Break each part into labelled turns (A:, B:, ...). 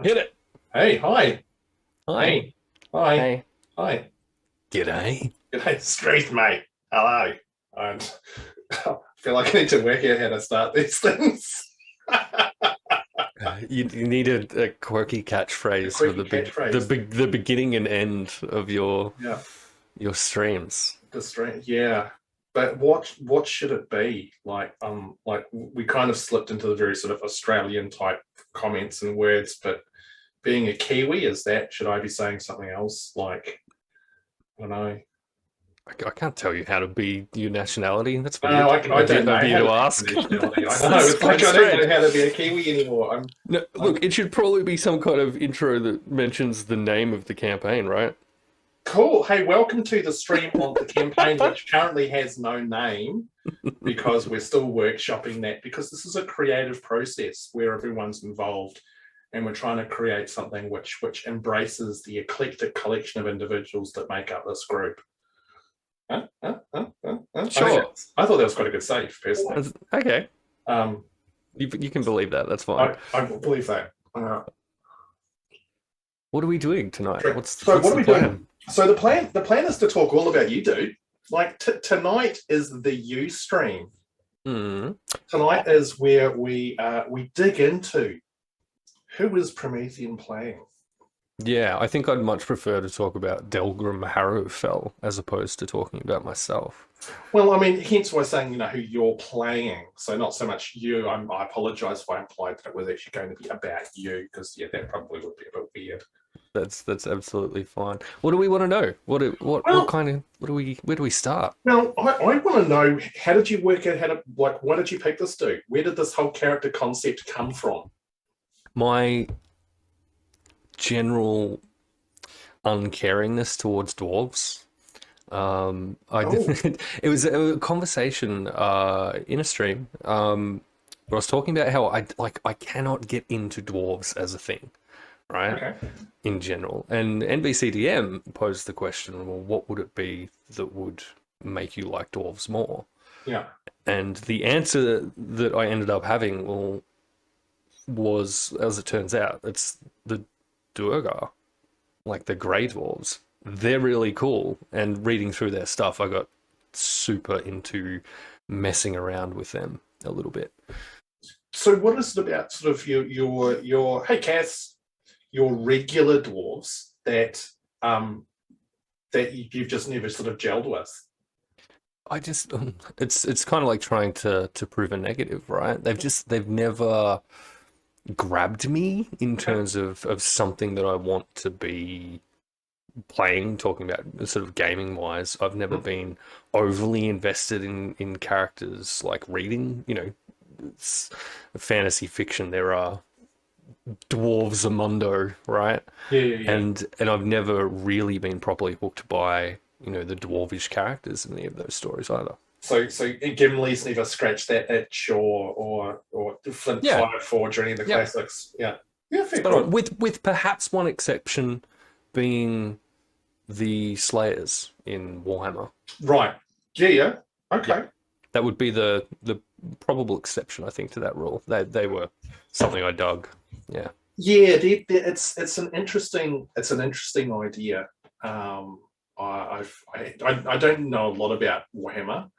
A: Hit it.
B: Hey, hi.
A: Hi.
B: Hey, hi.
A: Hey.
B: Hi.
A: G'day.
B: G'day, Street, mate. Hello. And I feel like I need to work out how to start these things.
A: You need a quirky
B: A
A: catchphrase for
B: quirky catchphrase.
A: the beginning and end of
B: Yeah,
A: your streams.
B: the street. Yeah, but what should it be? Like we kind of slipped into the very sort of Australian type comments and words, but being a Kiwi, should I be saying something else? Like, I don't know.
A: I can't tell you how to be your nationality. That's
B: No,
A: weird
B: I don't know
A: of you
B: how
A: to
B: to be
A: ask.
B: nationality. I know
A: That's
B: it's like
A: quite
B: I don't
A: strange.
B: know how to be a Kiwi anymore.
A: No,
B: I'm
A: look, it should probably be some kind of intro that mentions the name of the campaign, right?
B: Cool. Hey, welcome to the stream on the campaign, which currently has no name because we're still workshopping that because this is a creative process where everyone's involved and we're trying to create something which embraces the eclectic collection of individuals that make up this group. Huh? Huh? Huh? Huh? Huh?
A: Sure.
B: I thought that was quite a good save, personally.
A: Okay.
B: Um,
A: You can believe that. That's fine.
B: I believe that.
A: What are we doing tonight?
B: So
A: What's
B: what are
A: the
B: we
A: plan?
B: doing? So the plan is to talk all about you, dude. Like tonight is the you stream.
A: Hmm.
B: Tonight is where we dig into who is Promethean playing.
A: Yeah, I think I'd much prefer to talk about Delgrim Harrowfell as opposed to talking about myself.
B: Well, I mean, hence why saying who you're playing. So not so much you. I apologise if I implied that it was actually going to be about you because that probably would be a bit weird.
A: That's absolutely fine. What do we want to know?
B: Well,
A: What do we where do we start?
B: well, I want to know, how did you work out how to, like, why did you pick this dude? Where did this whole character concept come from?
A: My general uncaringness towards dwarves.
B: Oh,
A: It was a conversation in a stream where I was talking about how I cannot get into dwarves as a thing, right?
B: okay.
A: In general. And NBCDM posed the question, well, what would it be that would make you like dwarves more?
B: Yeah.
A: And the answer that I ended up having, was, as it turns out, it's the Duergar, like the Grey Dwarves. They're really cool. And reading through their stuff, I got super into messing around with them a little bit.
B: So what is it about sort of your hey Cass, your regular dwarves that you've just never sort of gelled with?
A: I just it's kind of like trying to prove a negative, right? They've never grabbed me in
B: Okay.
A: terms of something that I want to be playing, talking about sort of gaming wise. I've never
B: Mhm.
A: been overly invested in characters like reading, it's fantasy fiction. There are dwarves amundo, right?
B: Yeah, yeah, yeah.
A: And I've never really been properly hooked by, the dwarvish characters in any of those stories either.
B: So Gimli's never scratched that itch or Flint
A: Yeah,
B: Fire Forge or any of the
A: yep.
B: classics. Yeah. Yeah, fair
A: Spot on.
B: call.
A: With perhaps one exception being the Slayers in Warhammer.
B: Right. Yeah, yeah.
A: Yeah,
B: Okay.
A: that would be the probable exception, I think, to that rule. They were something I dug. Yeah.
B: Yeah, it's an interesting idea. I don't know a lot about Warhammer,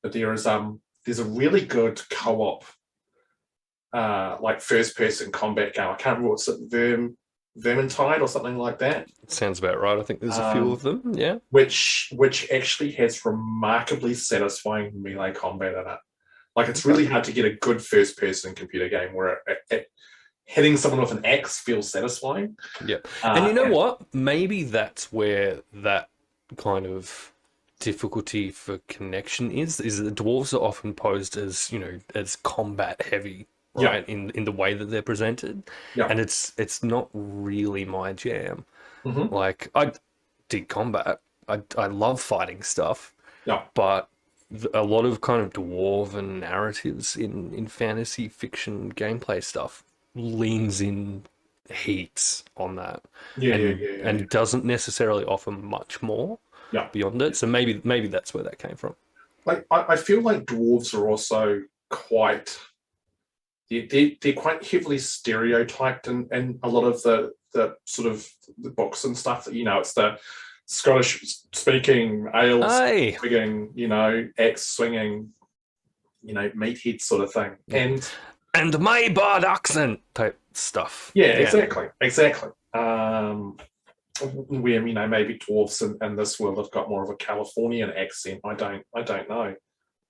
B: but there's a really good co-op like first person combat game. I can't remember what's it, Vermintide or something like that.
A: Sounds about right. I think there's a few
B: Um,
A: of them. Yeah.
B: which actually has remarkably satisfying melee combat in it. Like it's
A: Okay.
B: really hard to get a good first person computer game where hitting someone with an axe feels satisfying.
A: Yeah. And you know
B: And
A: what? Maybe that's where that kind of difficulty for connection is that the dwarves are often posed as, as combat heavy,
B: yeah,
A: right? In the way that they're presented.
B: yeah,
A: And it's not really my jam.
B: hmm
A: Like I dig combat. I love fighting stuff,
B: yeah,
A: but a lot of kind of dwarven narratives in fantasy fiction gameplay stuff leans in heaps on that,
B: yeah, yeah,
A: and
B: yeah, yeah, yeah.
A: and doesn't necessarily offer much more
B: Yeah.
A: beyond it. So maybe that's where that came from.
B: Like I feel like dwarves are also quite they're quite heavily stereotyped in a lot of the sort of the books and stuff. That it's the Scottish speaking, ale
A: Aye.
B: swinging, axe swinging, meathead sort of thing.
A: And my bad accent type stuff.
B: Yeah, exactly. Where maybe dwarves in this world have got more of a Californian accent. I don't know.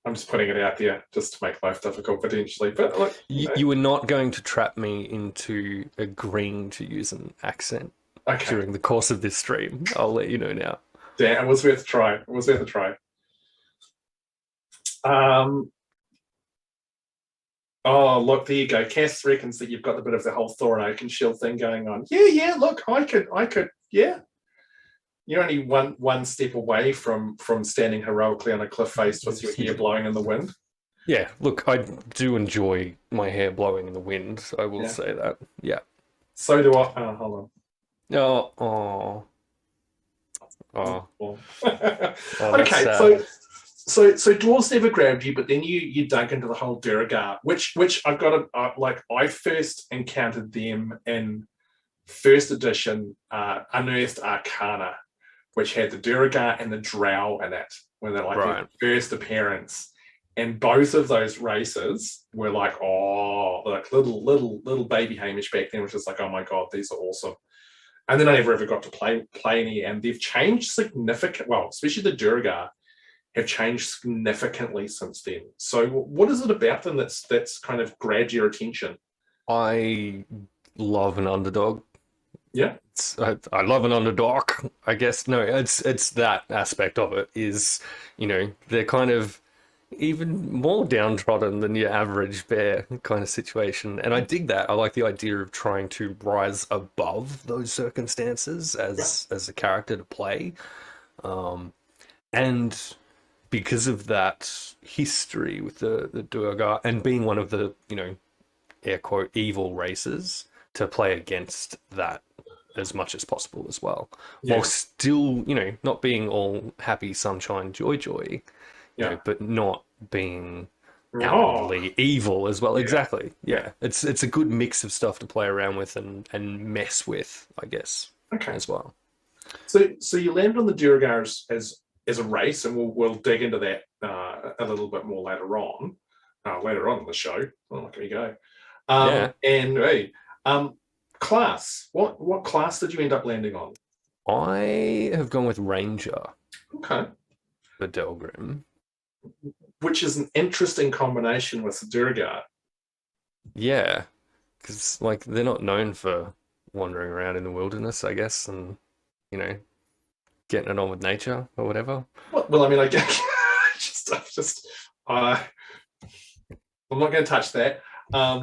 B: I'm just putting it out there just to make life difficult potentially. But look,
A: you were not going to trap me into agreeing to use an accent during the course of this stream. I'll let you know now.
B: Yeah, it was worth a try. Oh, look, there you go. Cass reckons that you've got a bit of the whole Thorin Oakenshield thing going on. Yeah, look, I could, yeah. You're only one step away from standing heroically on a cliff face with your hair blowing in the wind.
A: Yeah, look, I do enjoy my hair blowing in the wind. I will say that. Yeah.
B: So do I. Oh, hold on.
A: Oh.
B: Okay, so dwarves never grabbed you, but then you dug into the whole Duragar, which I've got to I first encountered them in first edition Unearthed Arcana, which had the Duragar and the Drow in it when they're their first appearance, and both of those races were little baby Hamish back then, which is oh my god, these are awesome. And then I never ever got to play any, and they've changed significantly. Well, especially the Duragar have changed significantly since then. So what is it about them that's kind of grabbed your attention? I
A: love an underdog.
B: Yeah.
A: I love an underdog, I guess. No, it's that aspect of it is, they're kind of even more downtrodden than your average bear kind of situation. And I dig that. I like the idea of trying to rise above those circumstances as a character to play. And because of that history with the Duergar and being one of the, air quote, evil races, to play against that as much as possible as well. Yeah. While still, not being all happy, sunshine, joy, but not being outwardly evil as well. Yeah. Exactly. Yeah. It's a good mix of stuff to play around with and mess with, I guess, as well.
B: So you land on the Duergar as a race, and we'll dig into that a little bit more later on in the show. Oh, look, here we go. And class. What class did you end up landing on?
A: I have gone with Ranger.
B: Okay.
A: For Delgrim.
B: Which is an interesting combination with the Duergar.
A: Yeah. Because they're not known for wandering around in the wilderness, I guess, and getting it on with nature or whatever.
B: Well, I mean, I guess I'm not going to touch that. But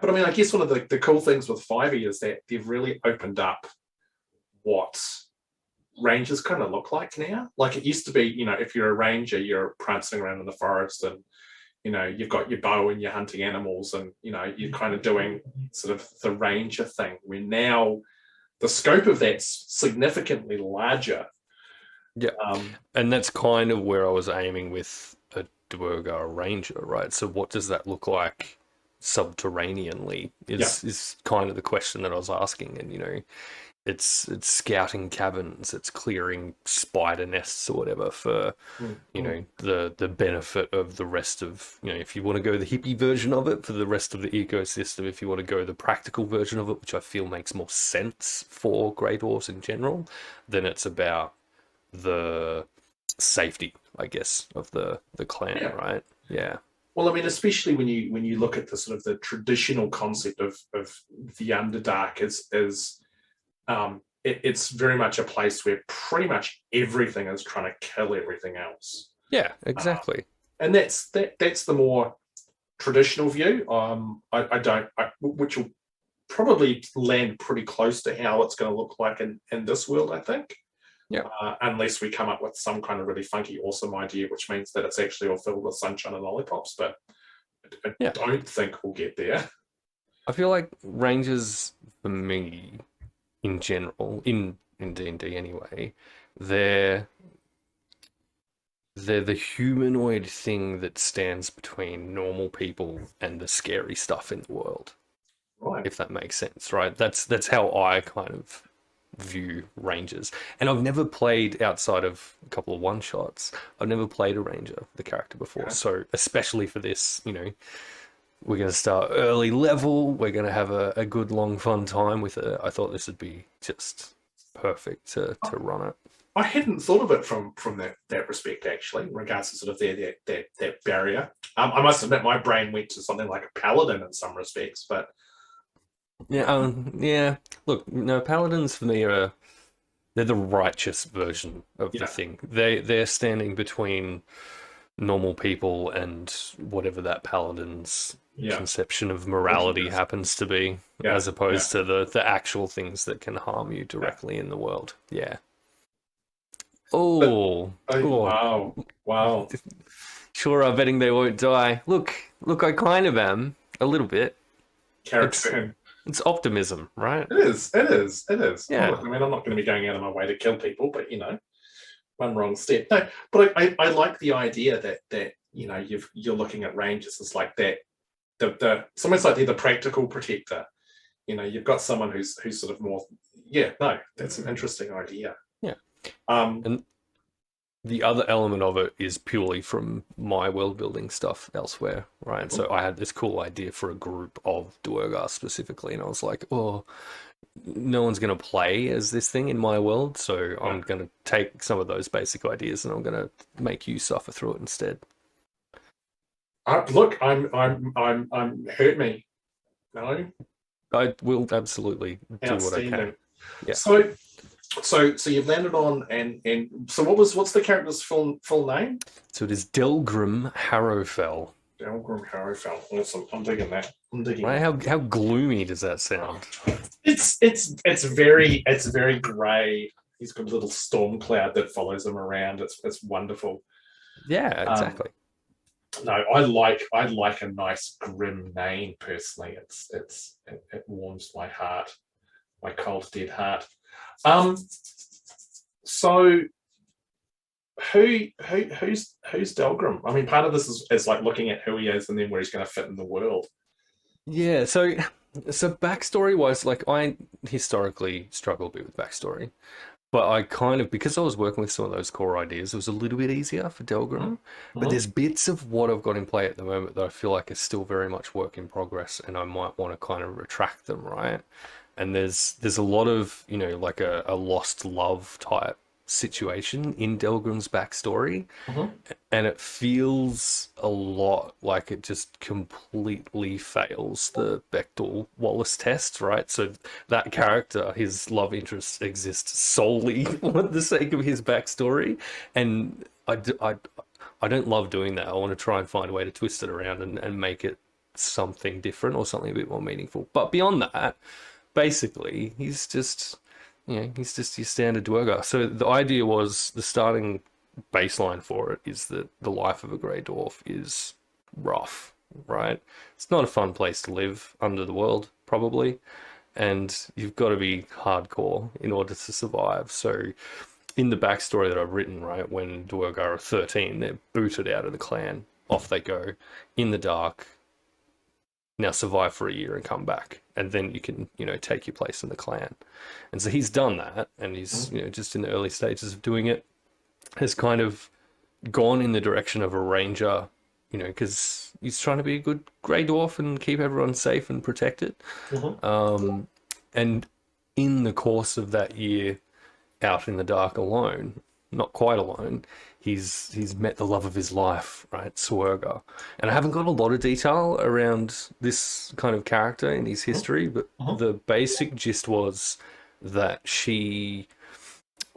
B: I mean, I guess one of the cool things with 5e is that they've really opened up what rangers kind of look like now. Like it used to be, if you're a ranger, you're prancing around in the forest and, you've got your bow and you're hunting animals and, you're kind of doing sort of the ranger thing, where now the scope of that's significantly larger.
A: Yeah. And that's kind of where I was aiming with a Duergar Ranger, right? So what does that look like subterraneanly is kind of the question that I was asking. And, it's scouting cabins, it's clearing spider nests or whatever for, the benefit of the rest of, if you want to go the hippie version of it for the rest of the ecosystem, if you want to go the practical version of it, which I feel makes more sense for Grey Dwarves in general, then it's about the safety, I guess, of the clan, right? Yeah.
B: Well, I mean, especially when you look at the sort of the traditional concept of the Underdark it's very much a place where pretty much everything is trying to kill everything else.
A: Yeah, exactly.
B: And that's the more traditional view. Which will probably land pretty close to how it's going to look like in this world, I think.
A: Yeah.
B: Unless we come up with some kind of really funky, awesome idea, which means that it's actually all filled with sunshine and lollipops. But I don't think we'll get there.
A: I feel like Rangers, for me, in general, in D&D anyway, they're they're the humanoid thing that stands between normal people and the scary stuff in the world,
B: Right.
A: if that makes sense, right? That's how I kind of view rangers. And I've never played outside of a couple of one shots. I've never played a ranger, the character before.
B: Okay.
A: So especially for this, we're going to start early level. We're going to have a good long fun time with it. I thought this would be just perfect to run it.
B: I hadn't thought of it from that respect, actually, in regards to sort of that barrier. I must admit, my brain went to something like a paladin in some respects, but
A: Yeah. Look, no, paladins for me they're the righteous version of the
B: yeah,
A: thing. They're standing between normal people and whatever that paladin's
B: yeah,
A: conception of morality happens to be,
B: yeah,
A: as
B: yeah.
A: opposed to the actual things that can harm you directly in the world. Yeah.
B: But,
A: Oh,
B: oh,
A: oh.
B: wow.
A: Sure are betting they won't die. Look, I kind of am a little bit. It's
B: Character.
A: it's optimism, right?
B: It is. It is. It is. Oh, look,
A: Yeah.
B: I mean, I'm not going to be going out of my way to kill people, but one wrong step. No, but I like the idea that you're looking at ranges as like that. It's almost like they're the practical protector. You've got someone who's sort of more. Yeah. No, that's an interesting idea.
A: Yeah.
B: Um.
A: And the other element of it is purely from my world building stuff elsewhere, right? So I had this cool idea for a group of Duergar specifically, and I was like, oh, no one's going to play as this thing in my world, so
B: Yeah.
A: I'm going to take some of those basic ideas and I'm going to make you suffer through it instead.
B: Look, I'm hurt me. No,
A: I will absolutely do what I can.
B: outstanding.
A: Yeah.
B: So you've landed on and so what's the character's full name?
A: So it is Delgrim Harrowfell.
B: Delgrim Harrowfell. Awesome. I'm digging that. I'm digging
A: Right?
B: that.
A: How gloomy does that sound?
B: It's very grey. He's got a little storm cloud that follows him around. It's wonderful.
A: Yeah,
B: Um,
A: exactly.
B: no, I like a nice grim name personally. It warms my heart, my cold dead heart. Um, so who's Delgrim? I mean, part of this is like looking at who he is and then where he's going to fit in the world.
A: Yeah, so backstory wise, like I historically struggle a bit with backstory, but I kind of because I was working with some of those core ideas, it was a little bit easier for Delgrim. But
B: Mm-hmm.
A: there's bits of what I've got in play at the moment that I feel like is still very much work in progress, and I might want to kind of retract them, right? And there's a lot of like a lost love type situation in Delgrim's backstory,
B: Mm-hmm.
A: and it feels a lot like it just completely fails the Bechdel Wallace test, right? So that character, his love interest exists solely for the sake of his backstory, and I don't love doing that. I want to try and find a way to twist it around and make it something different or something a bit more meaningful. But beyond that, basically, he's just your standard Duergar. So the idea was the starting baseline for it is that the life of a grey dwarf is rough, right? It's not a fun place to live under the world, probably, and you've got to be hardcore in order to survive. So in the backstory that I've written, right, when Duergar are 13, they're booted out of the clan. Off they go in the dark. Now survive for a year and come back, and then you can, take your place in the clan. And so he's done that, and he's, just in the early stages of doing it, has kind of gone in the direction of a ranger, because he's trying to be a good grey dwarf and keep everyone safe and protected.
B: Mm-hmm.
A: And in the course of that year, out in the dark alone, not quite alone, he's met the love of his life, right, Swerga. And I haven't got a lot of detail around this kind of character in his history, but
B: Mm-hmm.
A: the basic gist was that she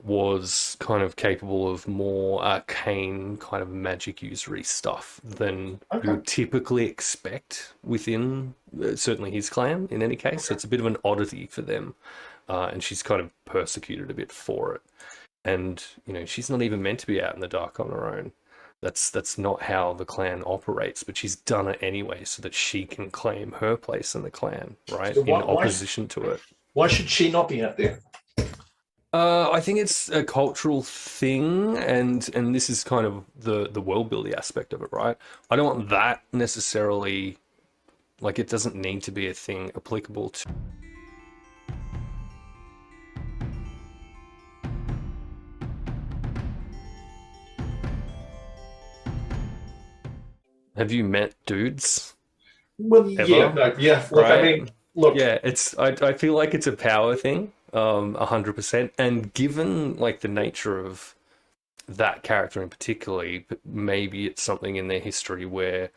A: was kind of capable of more arcane kind of magic usury stuff than you
B: Okay.
A: would typically expect within certainly his clan in any case. So it's a bit of an oddity for them. And she's kind of persecuted a bit for it. And, she's not even meant to be out in the dark on her own. That's not how the clan operates, but she's done it anyway so that she can claim her place in the clan, right?
B: So
A: In opposition to it.
B: why should she not be out there?
A: I think it's a cultural thing, and this is kind of the world building aspect of it, right? I don't want that necessarily, like it doesn't need to be a thing applicable to. Have you met dudes
B: Well, yeah,
A: ever?
B: no, yeah. Look, I
A: Right?
B: mean, look,
A: Yeah, I feel like it's a power thing, 100%. And given like the nature of that character in particularly, maybe it's something in their history where,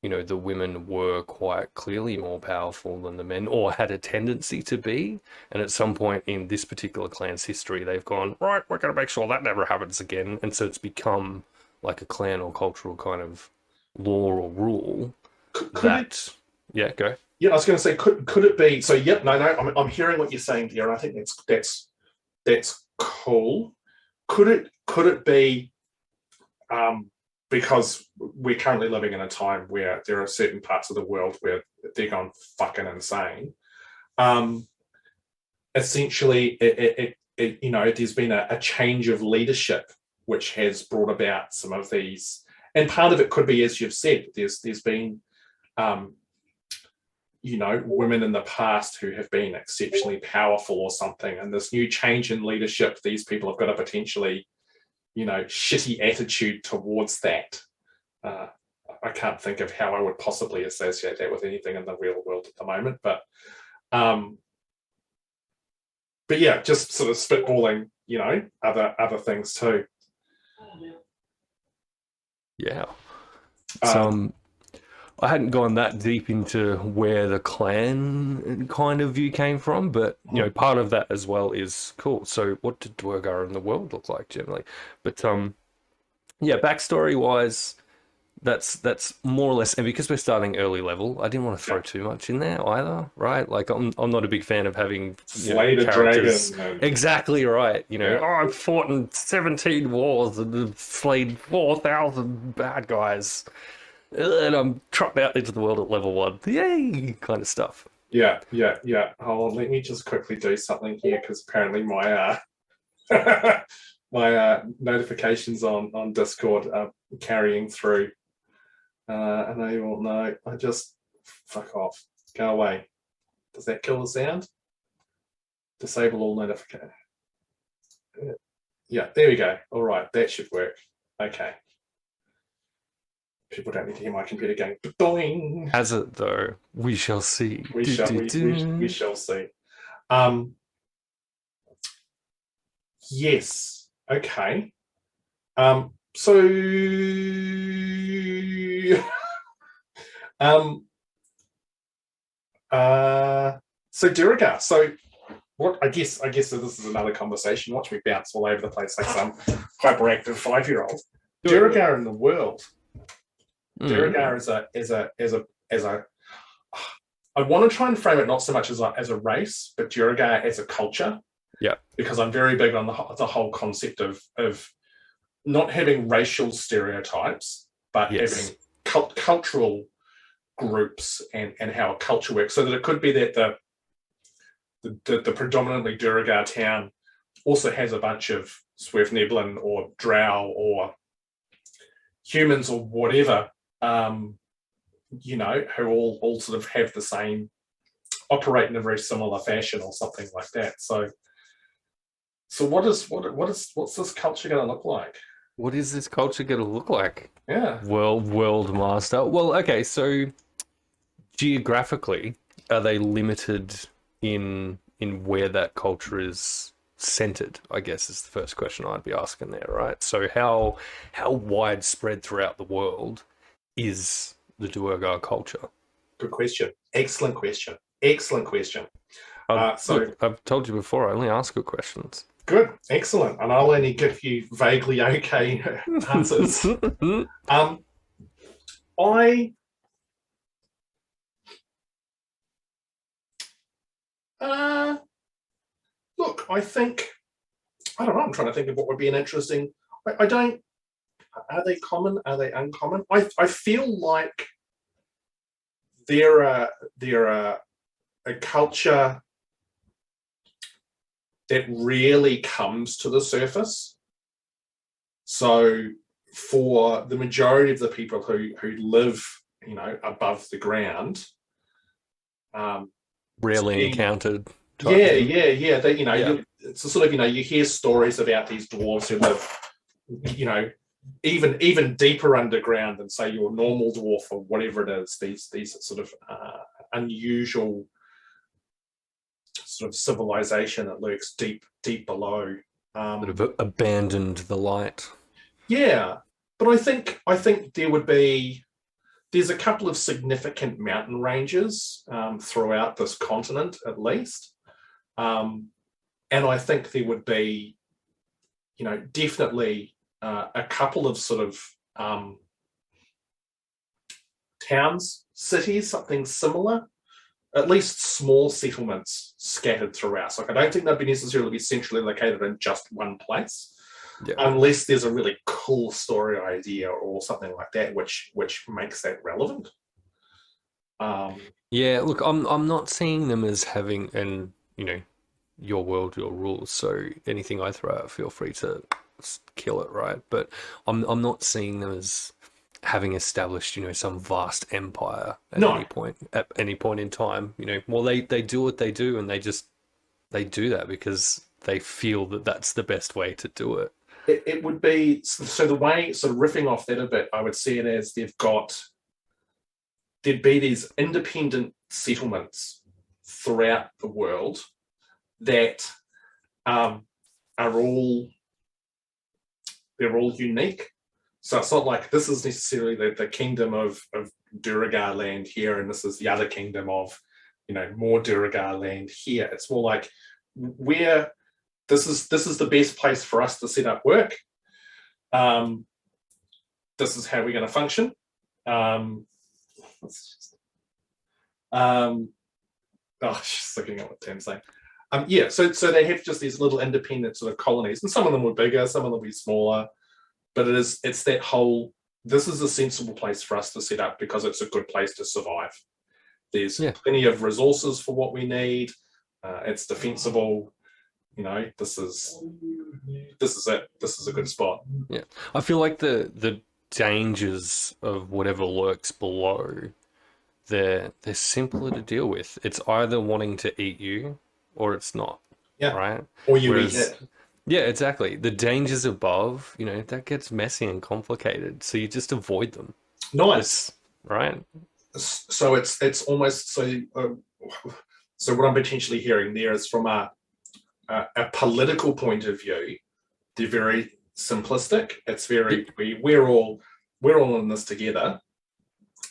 A: the women were quite clearly more powerful than the men, or had a tendency to be. And at some point in this particular clan's history, they've gone, right, we're going to make sure that never happens again. And so it's become like a clan or cultural kind of law or rule
B: could it?
A: that, yeah, go.
B: Yeah, I was going to say, could it be? So, yep, no, no. I'm hearing what you're saying here, and I think that's cool. Could it be? Because we're currently living in a time where there are certain parts of the world where they're gone fucking insane. Essentially, there's been a change of leadership which has brought about some of these, and part of it could be, as you've said, there's been, women in the past who have been exceptionally powerful or something, and this new change in leadership, these people have got a potentially, shitty attitude towards that. I can't think of how I would possibly associate that with anything in the real world at the moment, but yeah, just sort of spitballing, other things too.
A: Yeah. So I hadn't gone that deep into where the clan kind of view came from, but part of that as well is cool. So what did Dwergar in the world look like generally? But yeah, backstory wise, that's more or less, and because we're starting early level, I didn't want to throw too much in there either, right? Like I'm not a big fan of having
B: Slayed a
A: characters.
B: dragon.
A: Exactly right. I've fought in 17 wars and have slayed 4,000 bad guys, and I'm trotting out into the world at level 1. Yay, kind of stuff.
B: Yeah. Hold on, let me just quickly do something here because apparently my my notifications on Discord are carrying through. I know you all know. I just fuck off. Go away. Does that kill the sound? Disable all notifications. Yeah, there we go. All right, that should work. Okay. People don't need to hear my computer going boing.
A: Has it though? We shall see.
B: We shall see. Yes. Okay. So so Dirigar. So what I guess this is another conversation. Watch me bounce all over the place like some hyperactive 5-year-old. Dirigar in the world. Dirigar is a I want to try and frame it not so much as a race, but Dirigar as a culture.
A: Yeah.
B: Because I'm very big on the whole concept of not having racial stereotypes, but having cultural groups and how a culture works. So that it could be that the predominantly Dirigar town also has a bunch of Swervneblin or Drow or humans or whatever, who all sort of have the same, operate in a very similar fashion or something like that. So what's this culture going to look like?
A: What is this culture going to look like?
B: Yeah.
A: World Master. Well, okay, so geographically, are they limited in where that culture is centered? I guess is the first question I'd be asking there, right? So how widespread throughout the world is the Duergar culture?
B: Good question. Excellent question.
A: Look, I've told you before, I only ask good questions.
B: Good, excellent. And I'll only give you vaguely okay answers. Look, I think, I don't know, I'm trying to think of what would be an interesting, I don't, are they common? Are they uncommon? I feel like they're a culture that rarely comes to the surface. So for the majority of the people who live, above the ground,
A: Rarely
B: seeing,
A: encountered type
B: yeah,
A: thing.
B: yeah, yeah. They,
A: Yeah.
B: it's a sort of, you hear stories about these dwarves who live, even deeper underground than say your normal dwarf or whatever it is. These sort of unusual sort of civilization that lurks deep below.
A: Sort of abandoned the light.
B: Yeah, but I think there's a couple of significant mountain ranges throughout this continent, at least, and I think there would be, definitely a couple of sort of towns, cities, something similar, at least small settlements scattered throughout. Like, I don't think they'd necessarily be centrally located in just one place,
A: Yeah.
B: unless there's a really cool story idea or something like that, which makes that relevant.
A: Yeah, look, I'm not seeing them as having, and your world, your rules. So anything I throw out, feel free to kill it, right? But I'm not seeing them as having established, some vast empire at
B: No,
A: any point in time. Well, they do what they do, and they do that because they feel that that's the best way to do it.
B: it would be, so the way, sort of riffing off that a bit, I would see it as there'd be these independent settlements throughout the world that are all they're all unique. So it's not like this is necessarily the kingdom of Duragar land here, and this is the other kingdom of, more Duragar land here. It's more like, where this is the best place for us to set up work. This is how we're going to function. Just looking at what Tim's saying. Yeah, so they have just these little independent sort of colonies, and some of them were bigger, some of them will be smaller, but it's that whole, this is a sensible place for us to set up because it's a good place to survive. There's plenty of resources for what we need. It's defensible. This is it. This is a good spot.
A: Yeah, I feel like the dangers of whatever lurks below, they're simpler to deal with. It's either wanting to eat you or it's not.
B: Yeah.
A: Right?
B: Or you eat it.
A: Yeah, exactly. The dangers above, that gets messy and complicated. So you just avoid them.
B: Nice.
A: Right?
B: So it's almost so what I'm potentially hearing there is, from a political point of view, they're very simplistic. It's very, we're all in this together.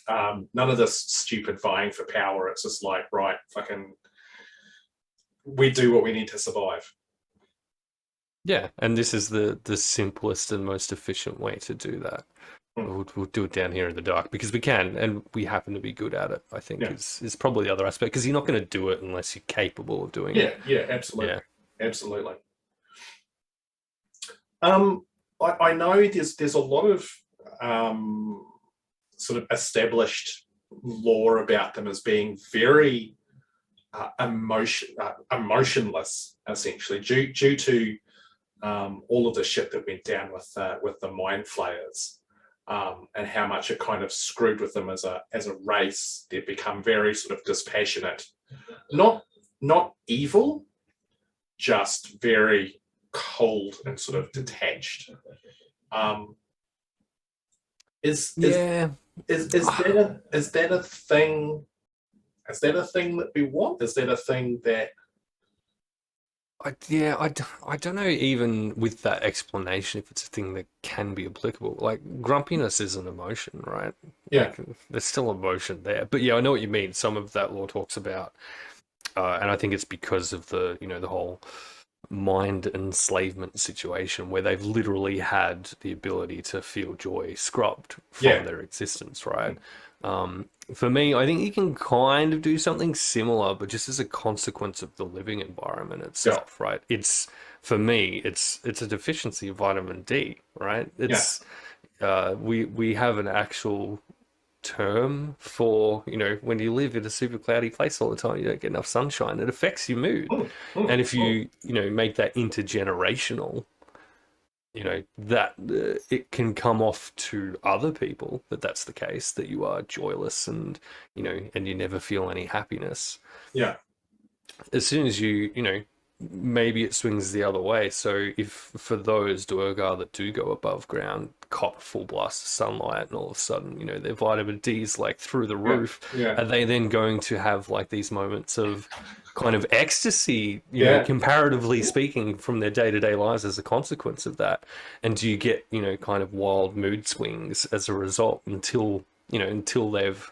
B: None of this stupid vying for power. It's just like, right, fucking, we do what we need to survive.
A: Yeah, and this is the simplest and most efficient way to do that. We'll do it down here in the dark because we can, and we happen to be good at it. I think is probably the other aspect, because you're not going to do it unless you're capable of doing it.
B: Yeah, absolutely, absolutely. I know there's a lot of sort of established lore about them as being very emotionless, essentially, due to all of the shit that went down with the Mind Flayers, and how much it kind of screwed with them as a race. They've become very sort of dispassionate, not evil, just very cold and sort of detached. Is that a thing? Is that a thing that we want? Is that a thing that?
A: I don't know, even with that explanation, if it's a thing that can be applicable. Like, grumpiness is an emotion, right?
B: Yeah.
A: Like, there's still emotion there. But yeah, I know what you mean. Some of that lore talks about, and I think it's because of the, the whole mind enslavement situation where they've literally had the ability to feel joy scrubbed from their existence, right? For me, I think you can kind of do something similar, but just as a consequence of the living environment itself, right? It's, for me, it's a deficiency of vitamin D, right? It's we have an actual term for, when you live in a super cloudy place all the time, you don't get enough sunshine. It affects your mood. And if you, make that intergenerational, that it can come off to other people that's the case, that you are joyless and, and you never feel any happiness.
B: Yeah.
A: As soon as you, maybe it swings the other way. So if for those Duergar that do go above ground, cop full blast of sunlight, and all of a sudden, their vitamin D's like through the roof, are they then going to have like these moments of kind of ecstasy, comparatively speaking, from their day-to-day lives as a consequence of that? And do you get, kind of wild mood swings as a result until they've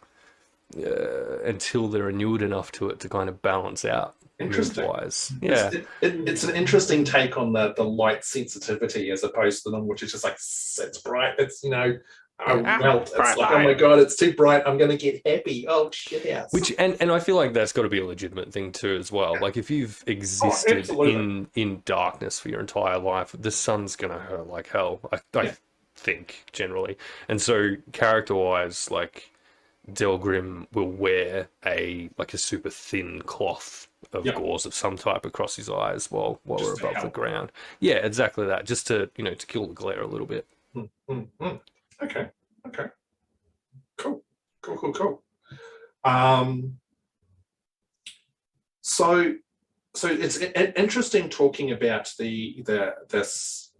A: until they're inured enough to it to kind of balance out?
B: Interesting.
A: Wise. Yeah.
B: It's an interesting take on the light sensitivity as opposed to the one which is just like, it's bright, it's, I melt. It's like, oh my God, it's too bright, I'm going to get happy. Oh, shit house.
A: Which, and I feel like that's got to be a legitimate thing too as well. Like if you've existed in darkness for your entire life, the sun's going to hurt like hell, I think, generally. And so character-wise, like, Delgrim will wear a super thin cloth of gauze of some type across his eyes while we're above the ground. Yeah, exactly that. Just to to kill the glare a little bit.
B: Okay. Cool. So it's interesting talking about this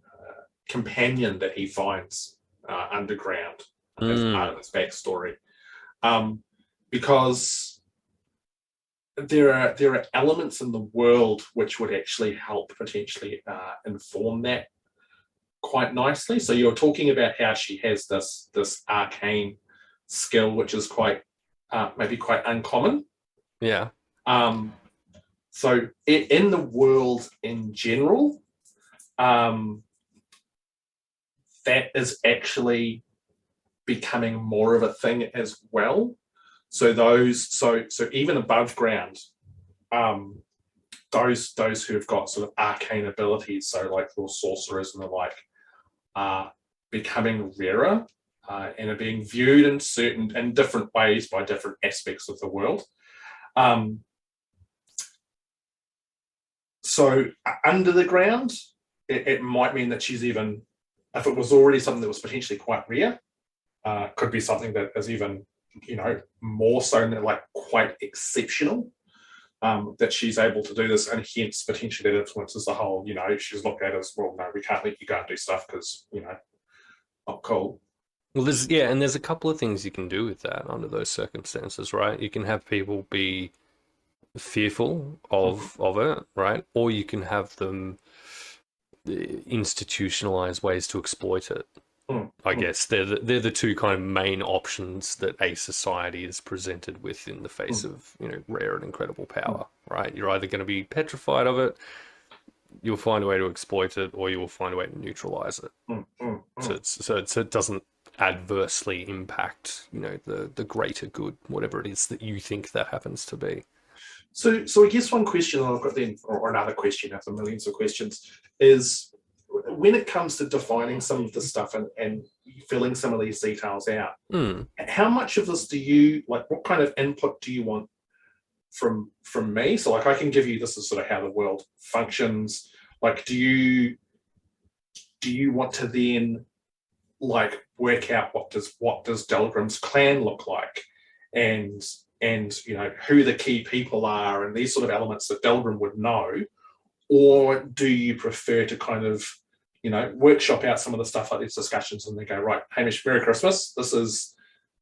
B: companion that he finds underground as part of his backstory. Because there are elements in the world which would actually help potentially inform that quite nicely. So you're talking about how she has this arcane skill, which is quite maybe quite uncommon.
A: Yeah.
B: So in the world in general, that is actually becoming more of a thing as well. So so even above ground, those who have got sort of arcane abilities, so like your sorcerers and the like, are becoming rarer and are being viewed in different ways by different aspects of the world. So under the ground, it might mean that she's even, if it was already something that was potentially quite rare, could be something that is even, more so, like, quite exceptional, that she's able to do this, and hence potentially that influences the whole, she's looked at as, well, no, we can't let you go and do stuff because, not cool.
A: Well, there's a couple of things you can do with that under those circumstances, right? You can have people be fearful of it, right? Or you can have them institutionalize ways to exploit it. I guess they're the two kind of main options that a society is presented with in the face of rare and incredible power, right? You're either going to be petrified of it, you'll find a way to exploit it, or you will find a way to neutralize it. So it doesn't adversely impact the greater good, whatever it is that you think that happens to be.
B: So I guess one question I've got then, or another question after millions of questions, is when it comes to defining some of the stuff and filling some of these details out, how much of this do you, like, what kind of input do you want from me? So, like, I can give you, this is sort of how the world functions. Like, do you want to then, like, work out what does Delgrim's clan look like, and who the key people are, and these sort of elements that Delgrim would know? Or do you prefer to kind of, workshop out some of the stuff like these discussions and then go, right, Hamish, Merry Christmas. This is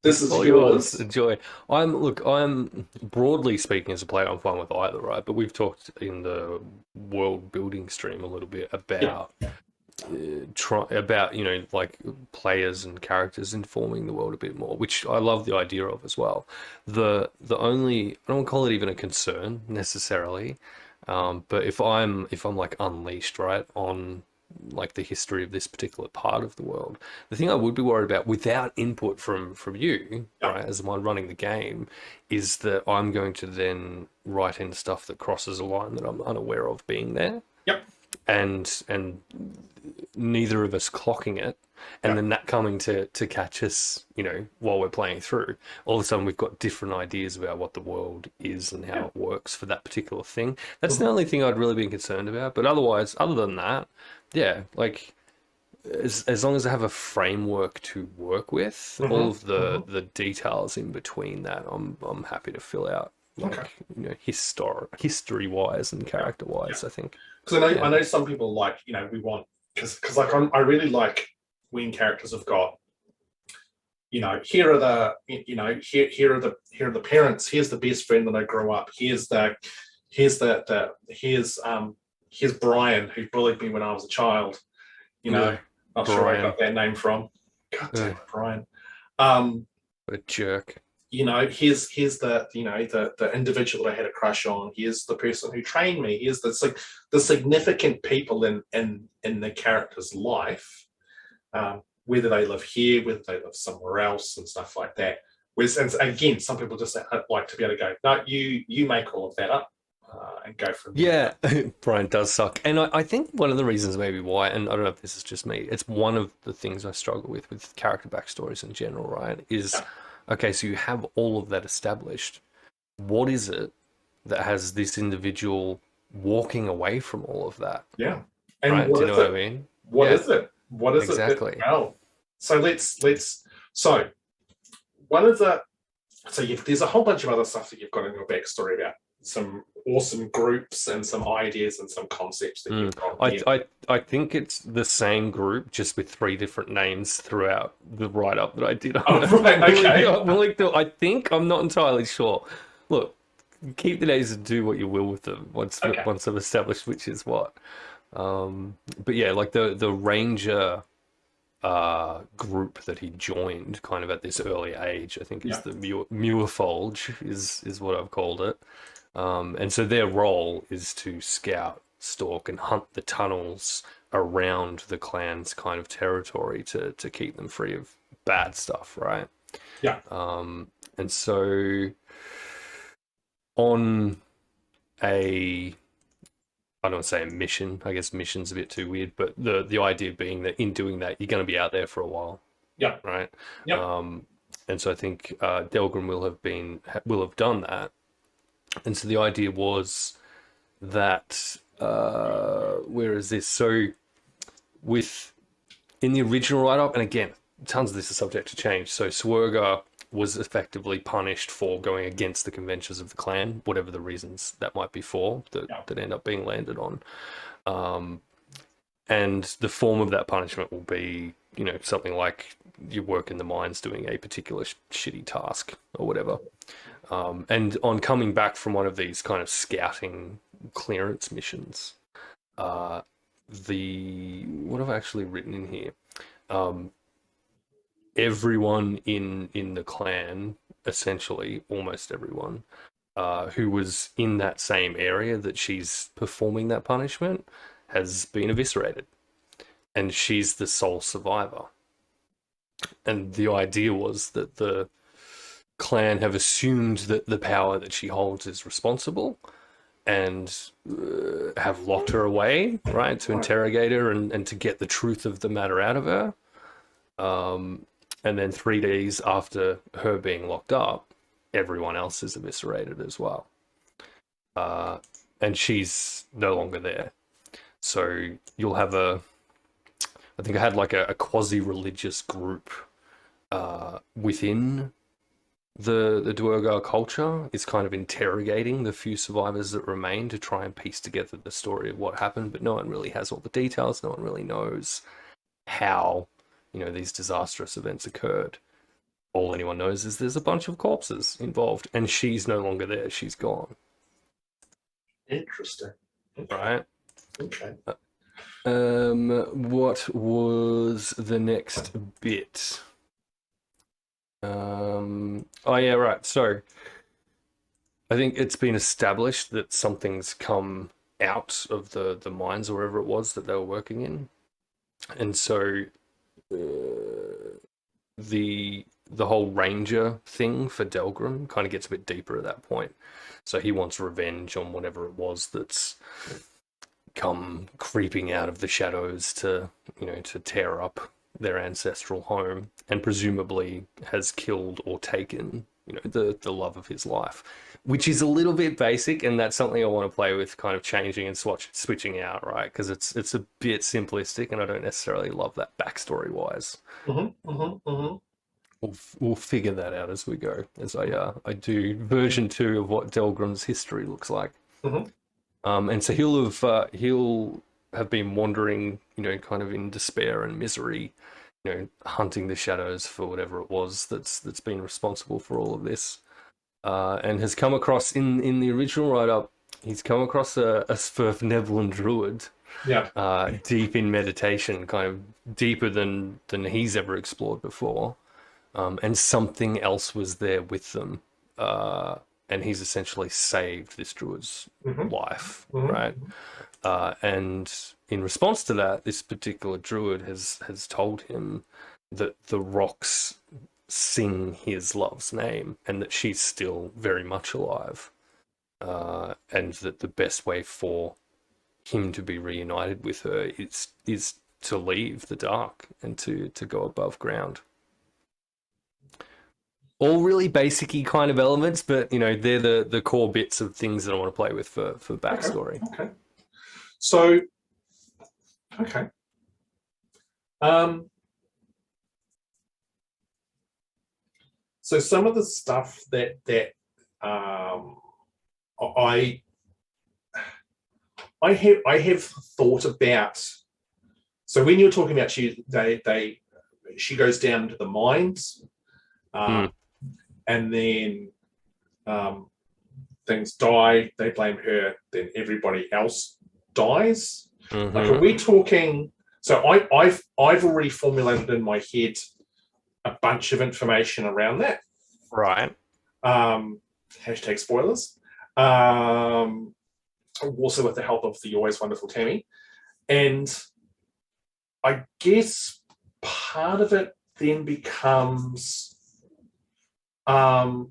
B: yours.
A: Enjoy. I'm broadly speaking as a player, I'm fine with either, right? But we've talked in the world building stream a little bit about like players and characters informing the world a bit more, which I love the idea of as well. The only, I don't call it even a concern necessarily, but if I'm like unleashed, right, on like the history of this particular part of the world, the thing I would be worried about without input from you, right, as the one running the game, is that I'm going to then write in stuff that crosses a line that I'm unaware of being there.
B: Yep.
A: And neither of us clocking it, and then that coming to catch us, while we're playing through, all of a sudden we've got different ideas about what the world is and how it works for that particular thing. That's the only thing I'd really be concerned about. But otherwise, other than that, yeah, like as long as I have a framework to work with, all of the details in between that, I'm happy to fill out. Like, history wise and character wise, I think.
B: Because I know some people like, we want, because like I really like when characters have got, here are the, here are the parents. Here's the best friend that I grew up. Here's Brian who bullied me when I was a child. Not sure where I got that name from. God damn it, Brian.
A: What a jerk.
B: Here's the individual that I had a crush on. Here's the person who trained me. Here's the significant people in the character's life, whether they live here, whether they live somewhere else, and stuff like that. And again, some people just like to be able to go, no, you make all of that up and go from there.
A: Yeah, Brian does suck. And I think one of the reasons maybe why, and I don't know if this is just me, it's one of the things I struggle with character backstories in general, right, is... Okay, so you have all of that established. What is it that has this individual walking away from all of that?
B: Yeah. And
A: right? Do you know what I mean?
B: What is it? What is
A: exactly.
B: it? Well, so there's a whole bunch of other stuff that you've got in your backstory about some awesome groups and some ideas and some concepts that you've got.
A: I think it's the same group, just with 3 different names throughout the write-up that I did. I think, I'm not entirely sure. Look, keep the names and do what you will with them once I've established which is what. But yeah, like the ranger group that he joined kind of at this early age, I think is the Muirfolge is what I've called it. And so their role is to scout, stalk, and hunt the tunnels around the clan's kind of territory to keep them free of bad stuff, right?
B: Yeah.
A: And so on I don't want to say a mission. I guess mission's a bit too weird, but the idea being that in doing that, you're going to be out there for a while.
B: Yeah.
A: Right.
B: Yeah.
A: And so I think Delgrim will have done that. And so the idea was that where is this? So in the original write-up, and again, tons of this is subject to change. So Swerga was effectively punished for going against the conventions of the clan, whatever the reasons that might be for, that end up being landed on. And the form of that punishment will be, something like you work in the mines doing a particular shitty task or whatever. And on coming back from one of these kind of scouting clearance missions, what have I actually written in here? Everyone in the clan, essentially almost everyone, who was in that same area that she's performing that punishment, has been eviscerated, and she's the sole survivor. And the idea was that the clan have assumed that the power that she holds is responsible, and have locked her away, right, to interrogate her and to get the truth of the matter out of her. And then 3 days after her being locked up, everyone else is eviscerated as well. And she's no longer there. So you'll have I think I had like a quasi-religious group within the Duergar culture is kind of interrogating the few survivors that remain to try and piece together the story of what happened, but no one really has all the details. No one really knows how these disastrous events occurred. All anyone knows is there's a bunch of corpses involved, and she's no longer there. She's gone.
B: Interesting.
A: Right?
B: Okay.
A: What was the next bit? Oh yeah, right. So I think it's been established that something's come out of the mines or wherever it was that they were working in, and so the whole ranger thing for Delgrim kind of gets a bit deeper at that point. So he wants revenge on whatever it was that's come creeping out of the shadows to tear up their ancestral home, and presumably has killed or taken, the love of his life, which is a little bit basic, and that's something I want to play with, kind of changing and switching out, right? Because it's a bit simplistic, and I don't necessarily love that backstory wise. We'll figure that out as we go, as I do version 2 of what Delgrim's history looks like. And so he'll have been wandering, kind of in despair and misery, hunting the shadows for whatever it was that's been responsible for all of this, and has come across in the original write-up, he's come across a Svirfneblin druid, deep in meditation, kind of deeper than he's ever explored before. And something else was there with them, and he's essentially saved this druid's life, right? And in response to that, this particular druid has told him that the rocks sing his love's name, and that she's still very much alive, and that the best way for him to be reunited with her is to leave the dark and to go above ground. All really basic-y kind of elements, but they're the core bits of things that I want to play with for backstory.
B: Okay. So, okay. So some of the stuff that I have thought about. So when you're talking about she goes down to the mines. And then things die, they blame her, then everybody else dies. Like, are we talking? So I've already formulated in my head a bunch of information around that.
A: Right.
B: Hashtag spoilers. Also with the help of the always wonderful Tammy. And I guess part of it then becomes my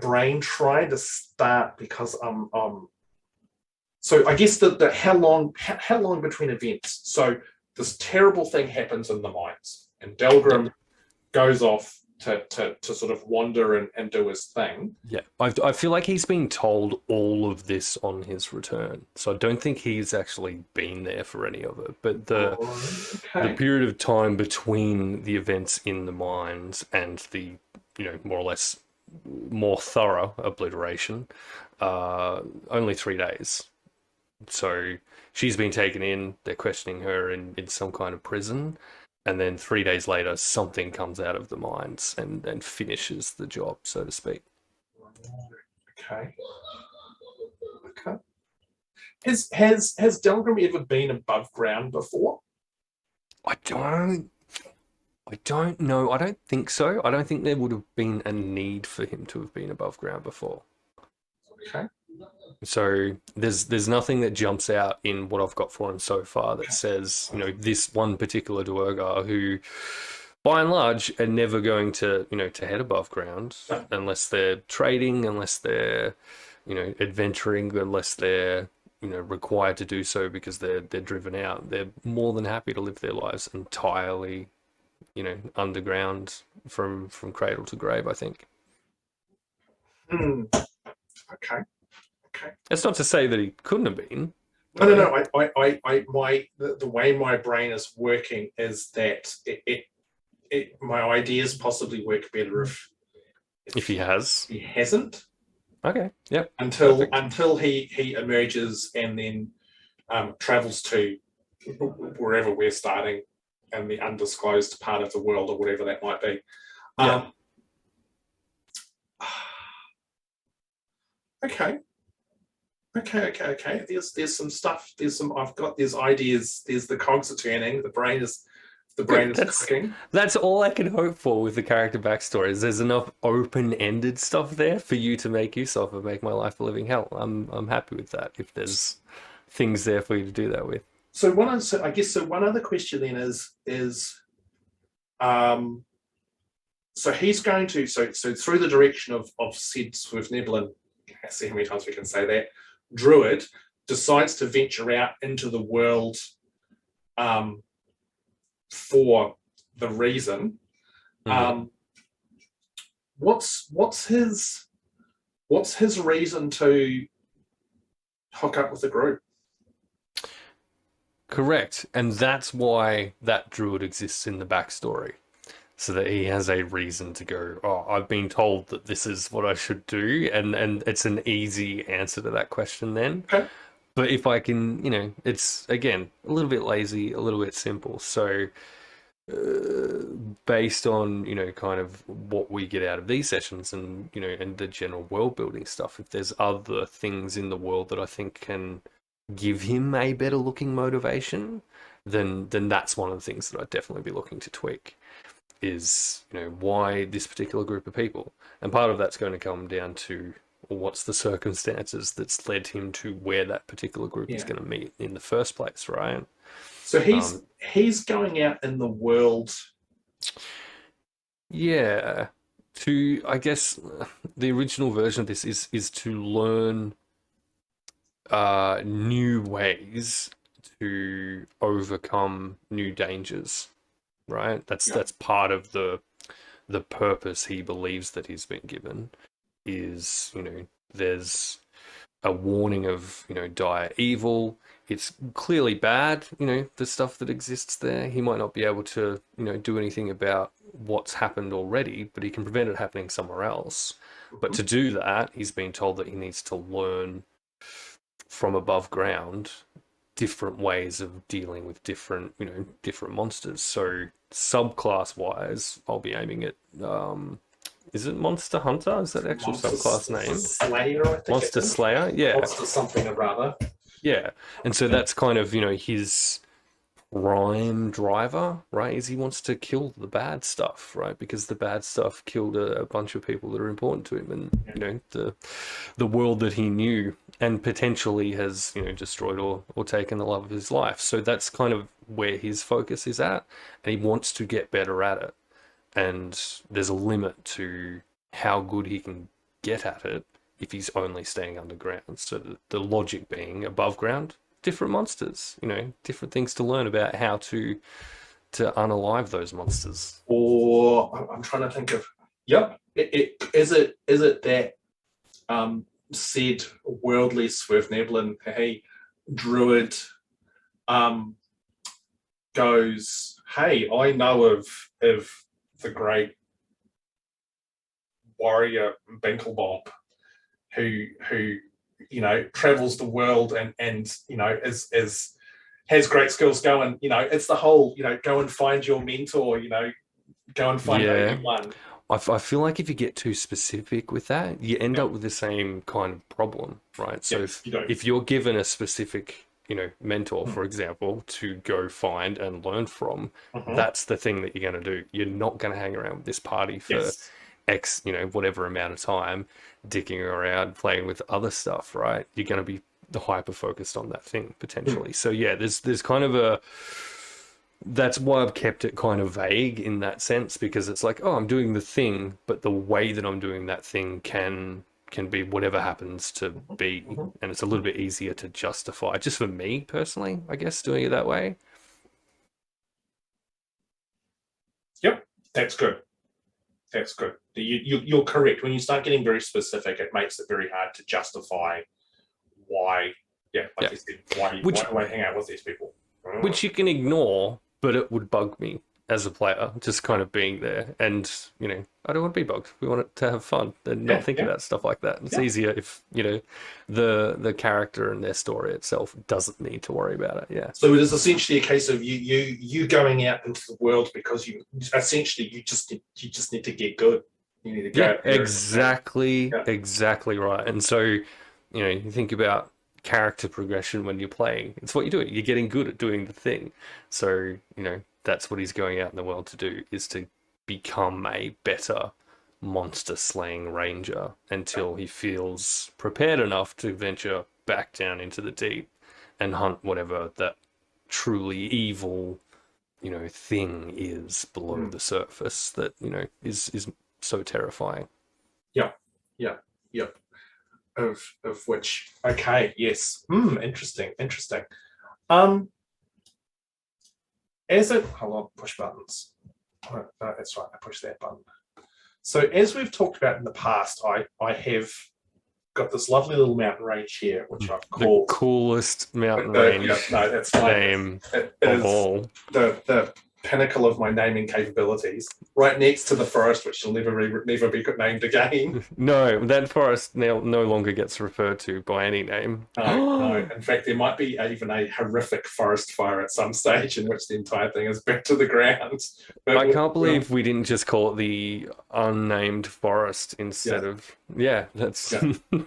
B: brain trying to start, because so I guess the how long between events. So this terrible thing happens in the mines, and Delgrim goes off to sort of wander and do his thing.
A: Yeah, I feel like he's been told all of this on his return, so I don't think he's actually been there for any of it. But the period of time between the events in the mines and the more or less more thorough obliteration, only 3 days. So she's been taken in. They're questioning her in some kind of prison. And then 3 days later, something comes out of the mines and finishes the job, so to speak.
B: Okay. Has Delgrim ever been above ground before?
A: I don't know. I don't think so. I don't think there would have been a need for him to have been above ground before.
B: Okay.
A: So there's nothing that jumps out in what I've got for him so far that says, this one particular Duergar who, by and large, are never going to, to head above ground unless they're trading, unless they're, adventuring, unless they're, required to do so because they're driven out. They're more than happy to live their lives entirely, underground from cradle to grave, I think.
B: Okay.
A: It's not to say that he couldn't have been.
B: No. The way my brain is working is that my ideas possibly work better if
A: he
B: hasn't.
A: Okay. Yep.
B: Until he emerges and then travels to wherever we're starting in the undisclosed part of the world, or whatever that might be. Okay. There's some stuff. There's ideas. There's the cogs are turning. The brain is cooking.
A: That's all I can hope for with the character backstories. There's enough open-ended stuff there for you to make use of and make my life a living hell. I'm happy with that. If there's things there for you to do that with.
B: So one other question then is so he's going to so through the direction of said SazTheMeeple, see how many times we can say that, druid decides to venture out into the world for the reason. What's his reason to hook up with the group?
A: Correct. And that's why that druid exists in the backstory. So that he has a reason to go, oh, I've been told that this is what I should do. And it's an easy answer to that question then.
B: Okay.
A: But if I can, it's, again, a little bit lazy, a little bit simple. So based on, kind of what we get out of these sessions and, and the general world building stuff, if there's other things in the world that I think can give him a better looking motivation, then that's one of the things that I'd definitely be looking to tweak is, why this particular group of people. And part of that's going to come down to, well, what's the circumstances that's led him to where that particular group is going to meet in the first place, right?
B: So he's going out in the world.
A: Yeah. To, I guess, the original version of this is to learn new ways to overcome new dangers, right? That's part of the purpose he believes that he's been given is, there's a warning of, dire evil. It's clearly bad, the stuff that exists there. He might not be able to, do anything about what's happened already, but he can prevent it happening somewhere else. But to do that, he's been told that he needs to learn from above ground different ways of dealing with different monsters. So subclass wise, I'll be aiming at is it Monster Hunter? Is that actual subclass name?
B: Slayer, I think.
A: Monster Slayer, yeah.
B: Monster something or other.
A: Yeah. And so that's kind of, his prime driver, right? Is he wants to kill the bad stuff, right? Because the bad stuff killed a bunch of people that are important to him and, the world that he knew and potentially has, destroyed or taken the love of his life. So that's kind of where his focus is at. And he wants to get better at it. And there's a limit to how good he can get at it if he's only staying underground. So the logic being above ground, different monsters, different things to learn about how to unalive those monsters.
B: Or I'm trying to think of, is it that said worldly SazTheMeeple, hey, druid goes, hey, I know of the great warrior Binklebomb who travels the world and is has great skills. Go and it's the whole go and find your mentor. Go and find anyone.
A: I feel like if you get too specific with that, you end up with the same kind of problem, right? So if you're given a specific mentor, for example, to go find and learn from, that's the thing that you're going to do. You're not going to hang around with this party for X, whatever amount of time, dicking around, playing with other stuff, right? You're going to be the hyper focused on that thing potentially. So yeah, there's kind of that's why I've kept it kind of vague in that sense, because it's like, oh, I'm doing the thing, but the way that I'm doing that thing can be whatever happens to be, and it's a little bit easier to justify, just for me personally, I guess, doing it that way.
B: Yep, that's good. That's good. You're correct. When you start getting very specific, it makes it very hard to justify why. You said, why do I hang out with these people?
A: Which you can ignore, but it would bug me as a player, just kind of being there. And, I don't want to be bugged. We want it to have fun and not think about stuff like that. It's easier if, the character and their story itself doesn't need to worry about it. Yeah.
B: So it is essentially a case of you going out into the world because you just need to get good. You need to go.
A: Yeah, exactly right. And so, you think about character progression when you're playing. It's what you're doing. You're getting good at doing the thing. So, that's what he's going out in the world to do, is to become a better monster slaying ranger until he feels prepared enough to venture back down into the deep and hunt whatever that truly evil thing is below the surface that, is so terrifying.
B: Yeah, yeah, yeah. Of which, okay, yes. Interesting, interesting. As it, hold on, push buttons. Oh, no, that's right, I pushed that button. So as we've talked about in the past, I have got this lovely little mountain range here, which I've called
A: the coolest mountain range
B: that's fine.
A: name
B: It
A: of
B: is
A: all.
B: the pinnacle of my naming capabilities, right next to the forest, which will never be named again.
A: No, that forest now no longer gets referred to by any name.
B: No. In fact, there might be even a horrific forest fire at some stage in which the entire thing is burnt to the ground. But
A: I can't believe we didn't just call it the unnamed forest instead of that's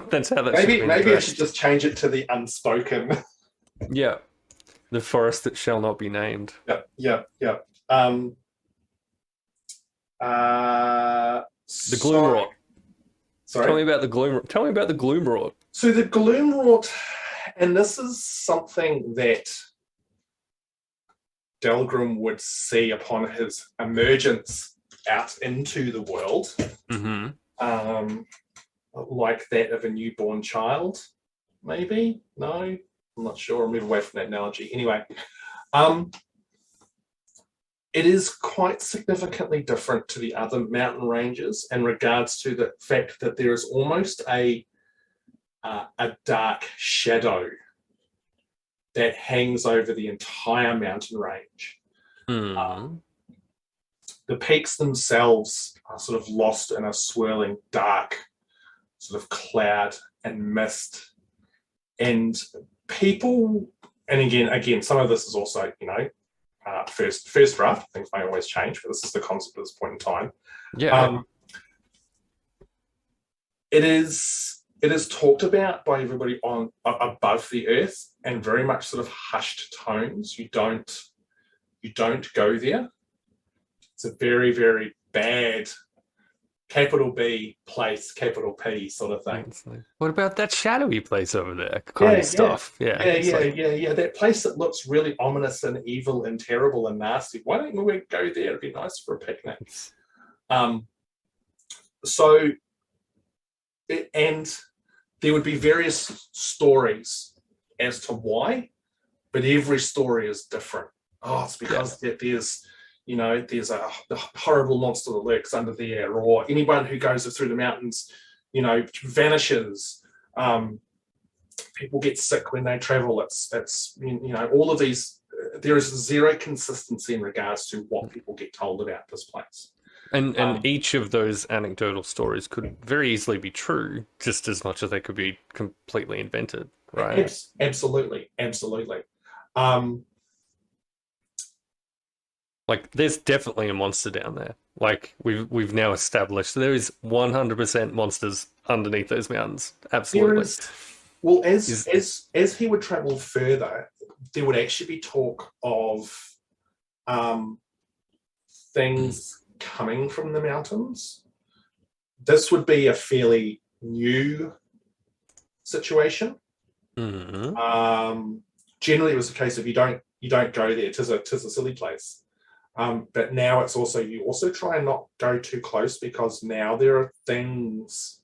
A: that's how that
B: maybe I should just change it to the unspoken.
A: Yeah, the forest that shall not be named.
B: Yeah. The
A: Gloomwrought.
B: Sorry.
A: Tell me about the Gloomwrought.
B: So the Gloomwrought, and this is something that Delgrim would see upon his emergence out into the world, like that of a newborn child. Maybe? No, I'm not sure. I'll move away from that analogy. Anyway, it is quite significantly different to the other mountain ranges in regards to the fact that there is almost a dark shadow that hangs over the entire mountain range. The peaks themselves are sort of lost in a swirling dark sort of cloud and mist. And people, and again, some of this is also, first draft, things may always change, but this is the concept at this point in time.
A: Yeah.
B: It is talked about by everybody on above the earth and very much sort of hushed tones. You don't go there. It's a very, very bad capital B place, capital P sort of thing.
A: Like, what about that shadowy place over there? Kind of stuff. Yeah.
B: That place that looks really ominous and evil and terrible and nasty. Why don't we go there? It'd be nice for a picnic. And there would be various stories as to why, but every story is different. Oh, it's because there's a horrible monster that lurks under there, or anyone who goes through the mountains, vanishes. People get sick when they travel. It's all of these. There is zero consistency in regards to what people get told about this place.
A: And each of those anecdotal stories could very easily be true, just as much as they could be completely invented, right?
B: Absolutely.
A: Like, there's definitely a monster down there. Like, we've now established there is 100% monsters underneath those mountains. Absolutely.
B: Well, as he would travel further, there would actually be talk of things coming from the mountains. This would be a fairly new situation. Generally, it was a case of you don't go there. Tis a silly place. But now it's also, you also try and not go too close, because now there are things,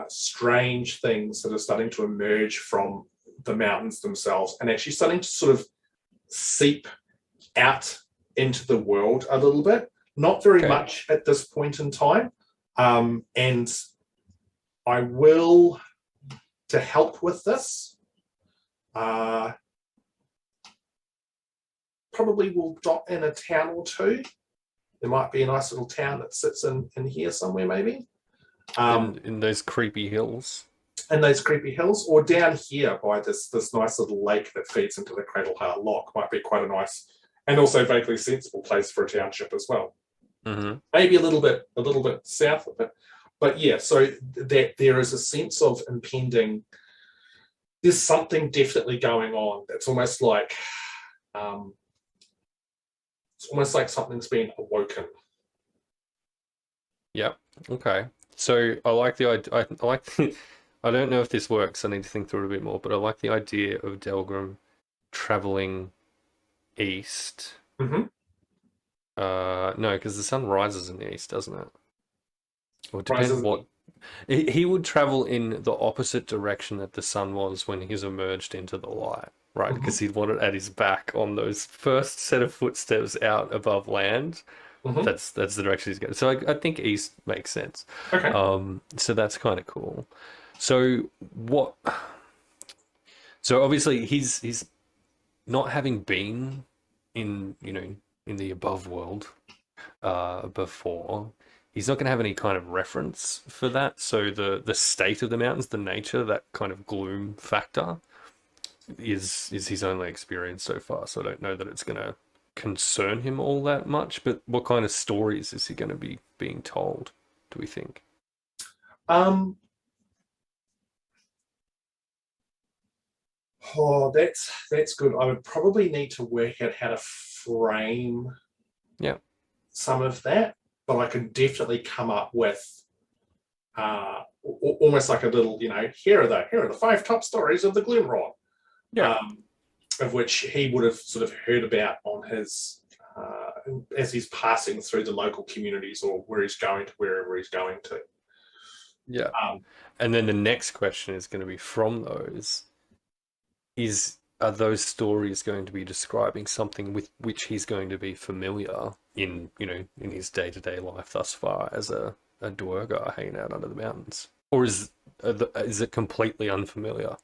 B: strange things that are starting to emerge from the mountains themselves and actually starting to sort of seep out into the world a little bit. Not very much at this point in time. And I will, to help with this, probably will dot in a town or two. There might be a nice little town that sits in here somewhere, maybe.
A: In those creepy hills.
B: In those creepy hills, or down here by this nice little lake that feeds into the Cradleheart Loch, might be quite a nice and also vaguely sensible place for a township as well. Maybe a little bit south of it, but yeah. So that there is a sense of impending. There's something definitely going on. That's almost like. It's almost like something's been awoken.
A: Yep. Okay. So I like the idea. I like. I don't know if this works. I need to think through it a bit more. But I like the idea of Delgrim traveling east
B: Mm-hmm.
A: No, because the sun rises in the east, doesn't it? Well, it depends
B: Rises.
A: what. He would travel in the opposite direction that the sun was when he's emerged into the light, right?
B: Mm-hmm.
A: Because he'd want it at his back on those first set of footsteps out above land.
B: Mm-hmm.
A: That's the direction he's going. So I think east makes sense.
B: Okay.
A: So that's kind of cool. So what? So obviously he's not having been in in the above world before. He's not going to have any kind of reference for that. So the state of the mountains, the nature, that kind of gloom factor is his only experience so far. So I don't know that it's going to concern him all that much. But what kind of stories is he going to be being told, do we think?
B: Um. Oh, that's good. I would probably need to work out how to frame
A: Yeah.
B: some of that, but I could definitely come up with almost like a little, here are the 5 top stories of the Glimrod,
A: Yeah.
B: of which he would have sort of heard about on his as he's passing through the local communities or where he's going to wherever he's going to.
A: Yeah.
B: Um,
A: And then the next question is going to be from those are those stories going to be describing something with which he's going to be familiar in in his day-to-day life thus far as a Duergar hanging out under the mountains, or is it completely unfamiliar?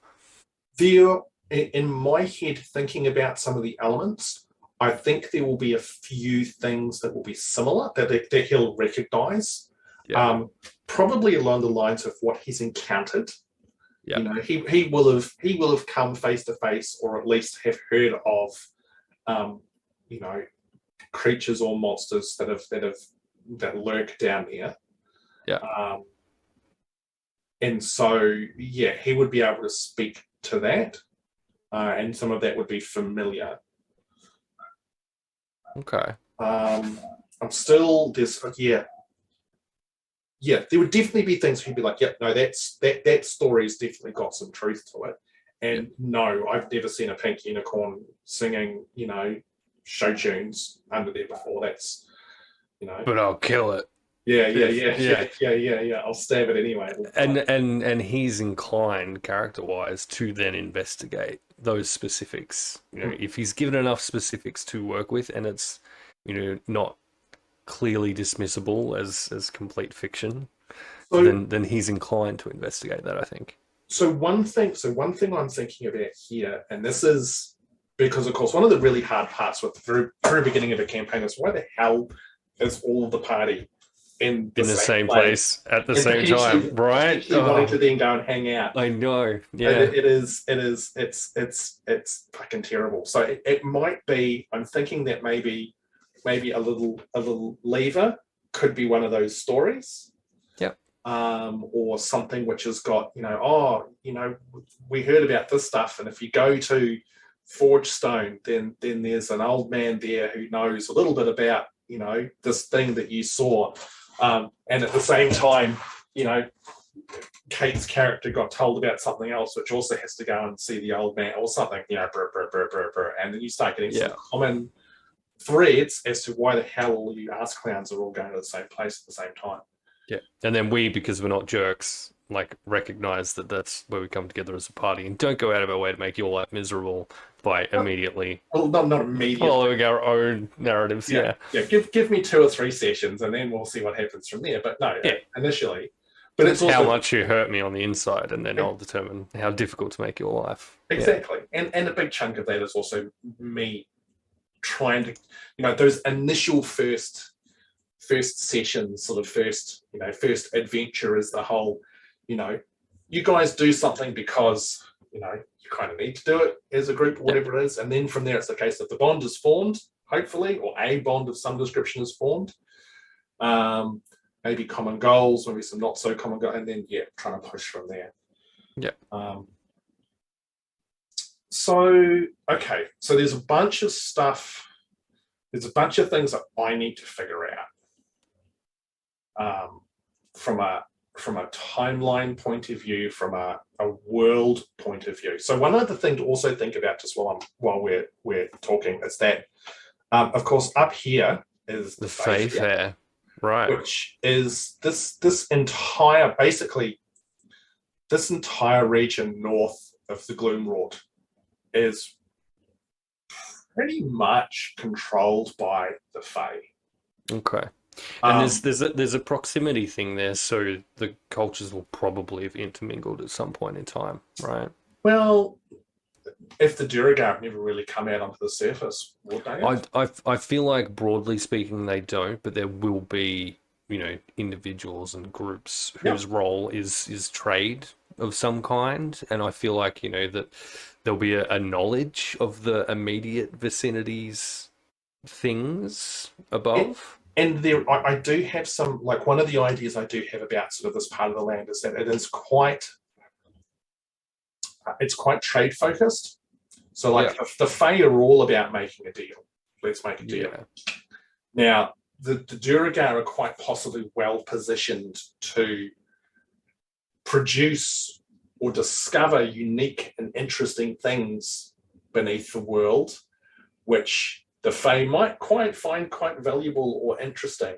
B: there, in my head, thinking about some of the elements, I think there will be a few things that will be similar that he'll recognize.
A: Yeah.
B: Probably along the lines of what he's encountered.
A: Yeah.
B: He will have come face to face, or at least have heard of, um, you know, creatures or monsters that lurk down there.
A: Yeah.
B: And so, yeah, he would be able to speak to that, and some of that would be familiar.
A: Okay.
B: I'm still this, yeah. There would definitely be things he'd be like, "Yep, no, that story's definitely got some truth to it."
A: Yeah.
B: And no, I've never seen a pink unicorn singing, show tunes under there before. That's,
A: But I'll kill it.
B: yeah. I'll stab it anyway.
A: And he's inclined character-wise to then investigate those specifics. If he's given enough specifics to work with, and it's not clearly dismissible as complete fiction,
B: So,
A: then he's inclined to investigate that, I think.
B: so one thing I'm thinking about here, and this is because, of course, one of the really hard parts with the very, very beginning of a campaign is why the hell is all of the party in the
A: same
B: place
A: place at the
B: and
A: same time, right?
B: wanting to then go and hang out.
A: I know.
B: And
A: Yeah.
B: it's fucking terrible. So it might be. I'm thinking that maybe a little lever could be one of those stories.
A: Yep.
B: Or something which has got, we heard about this stuff, and if you go to Forge Stone, then there's an old man there who knows a little bit about, this thing that you saw. And at the same time, Kate's character got told about something else, which also has to go and see the old man or something, and then you start getting some common threads as to why the hell all you ass clowns are all going to the same place at the same time.
A: Yeah. And then we, because we're not jerks, recognize that that's where we come together as a party, and don't go out of our way to make your life miserable by immediately
B: not immediately
A: following our own narratives. Yeah.
B: Give me 2 or 3 sessions, and then we'll see what happens from there. But no, initially. But it's also
A: how much you hurt me on the inside, and then I'll determine how difficult to make your life.
B: Exactly. And a big chunk of that is also me trying to, those initial first sessions, sort of first adventure is the whole, you guys do something because, you kind of need to do it as a group or whatever it is. And then from there, it's the case that the bond is formed, hopefully, or a bond of some description is formed. Maybe common goals, maybe some not so common goals, and then, trying to push from there.
A: Yeah.
B: So there's a bunch of stuff. There's a bunch of things that I need to figure out from a timeline point of view, from a world point of view. So one other thing to also think about, just while we're talking, is that Of course, up here is the
A: The
B: Fae
A: Fae
B: Fair,
A: Fair. Right.
B: which is this entire, basically this entire region north of the Gloomwrought is pretty much controlled by the Fae.
A: Okay. And
B: Um,
A: there's a proximity thing there, so the cultures will probably have intermingled at some point in time, right?
B: well, if the Duragar never really come out onto the surface, would they have?
A: I feel like broadly speaking they don't, but there will be, individuals and groups
B: Yep.
A: whose role is trade of some kind, and I feel like, that there'll be a knowledge of the immediate vicinities things
B: And,
A: above.
B: and there, I do have some, like one of the ideas I do have about sort of this part of the land is that it is it's quite trade focused. So
A: Yeah.
B: like the Fae are all about making a deal. Let's make a deal.
A: Yeah.
B: Now, the Duragar are quite possibly well positioned to produce or discover unique and interesting things beneath the world, which the Fae might find quite valuable or interesting.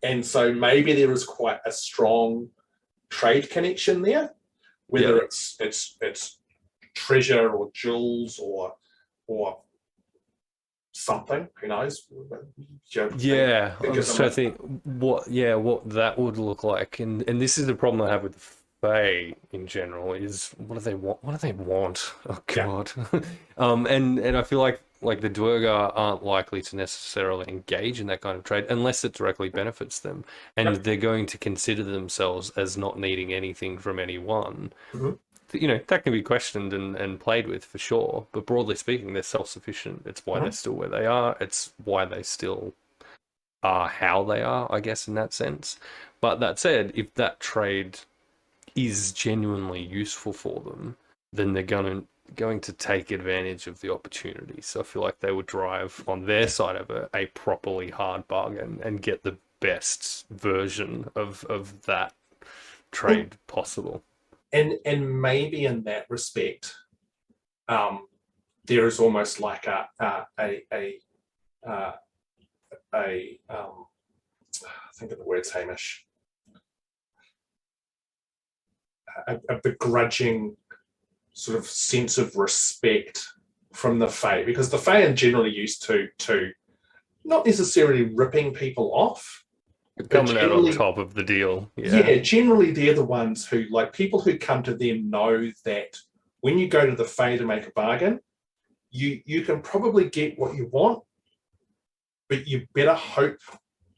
B: And so maybe there is quite a strong trade connection there,
A: Yeah.
B: whether it's treasure or jewels or something. Who knows?
A: Yeah, I'm
B: Because
A: just trying to think what that would look like, and this is the problem I have with the Fae in general is what do they want? What do they want? Oh
B: yeah,
A: God. And I feel like the Duergar aren't likely to necessarily engage in that kind of trade unless it directly benefits them, and
B: yep.
A: they're going to consider themselves as not needing anything from anyone.
B: Mm-hmm.
A: That can be questioned and played with for sure, but broadly speaking, they're self-sufficient. It's why they're
B: Mm-hmm.
A: still where they are. It's why they still are how they are, I guess, in that sense. But that said, if that trade is genuinely useful for them, then they're going to take advantage of the opportunity. So I feel like they would drive on their side of a properly hard bargain and get the best version of that
B: And,
A: trade possible.
B: and maybe in that respect, um, there is almost like uh, think of the words, Hamish, a begrudging sort of sense of respect from the Fae, because the Fae are generally used to not necessarily ripping people off, but
A: Coming out on
B: generally,
A: top of the deal, yeah.
B: yeah, generally they're the ones who, like, people who come to them know that when you go to the Fae to make a bargain, you can probably get what you want, but you better hope,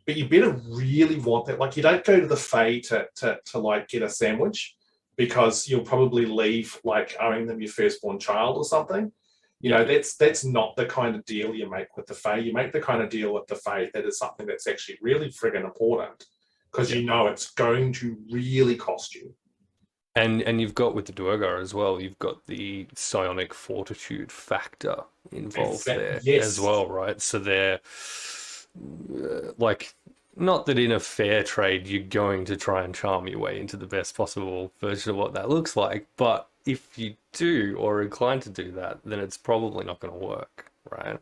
B: but you better really want that. Like, you don't go to the Fae to like get a sandwich, because you'll probably leave like owing them your firstborn child or something.
A: Yeah.
B: That's not the kind of deal you make with the Fae. You make the kind of deal with the Fae that is something that's actually really friggin' important, because
A: Yeah.
B: it's going to really cost you.
A: And you've got with the Duergar as well, you've got the psionic fortitude factor involved there as
B: Yes.
A: well, right? So they're like, not that in a fair trade you're going to try and charm your way into the best possible version of what that looks like, but if you do or are inclined to do that, then it's probably not going to work, right?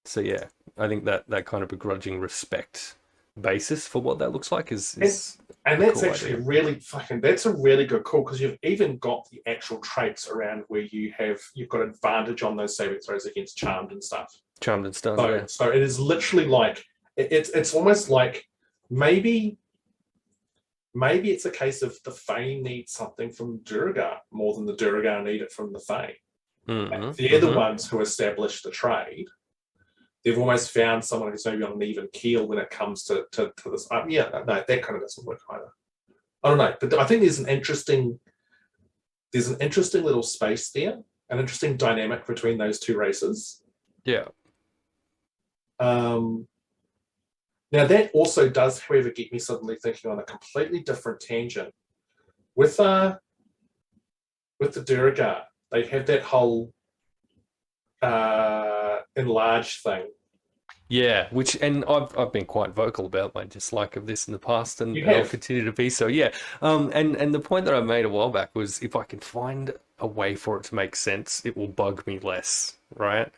A: So yeah, I think that kind of begrudging respect basis for what that looks like
B: And,
A: is
B: and
A: a
B: that's
A: cool
B: actually
A: idea.
B: that's a really good call, because you've even got the actual traits around where you've got advantage on those saving throws against charmed and stuff.
A: Charmed and stunned,
B: So
A: yeah.
B: so it is literally like it's almost like maybe it's a case of the Fae need something from Duragar more than the Duragar need it from the Fae.
A: Mm-hmm.
B: They're the
A: Mm-hmm.
B: ones who establish the trade. They've almost found someone who's maybe on an even keel when it comes to this. Yeah, no, that kind of doesn't work either. I don't know, but I think there's an interesting little space there, an interesting dynamic between those two races.
A: Yeah.
B: Now that also does, however, get me suddenly thinking on a completely different tangent. With the Duragar, they have that whole enlarged thing.
A: Yeah, which and I've been quite vocal about my dislike of this in the past,
B: You
A: and I'll
B: have,
A: continue to be so. Yeah, and the point that I made a while back was if I can find a way for it to make sense, it will bug me less, right?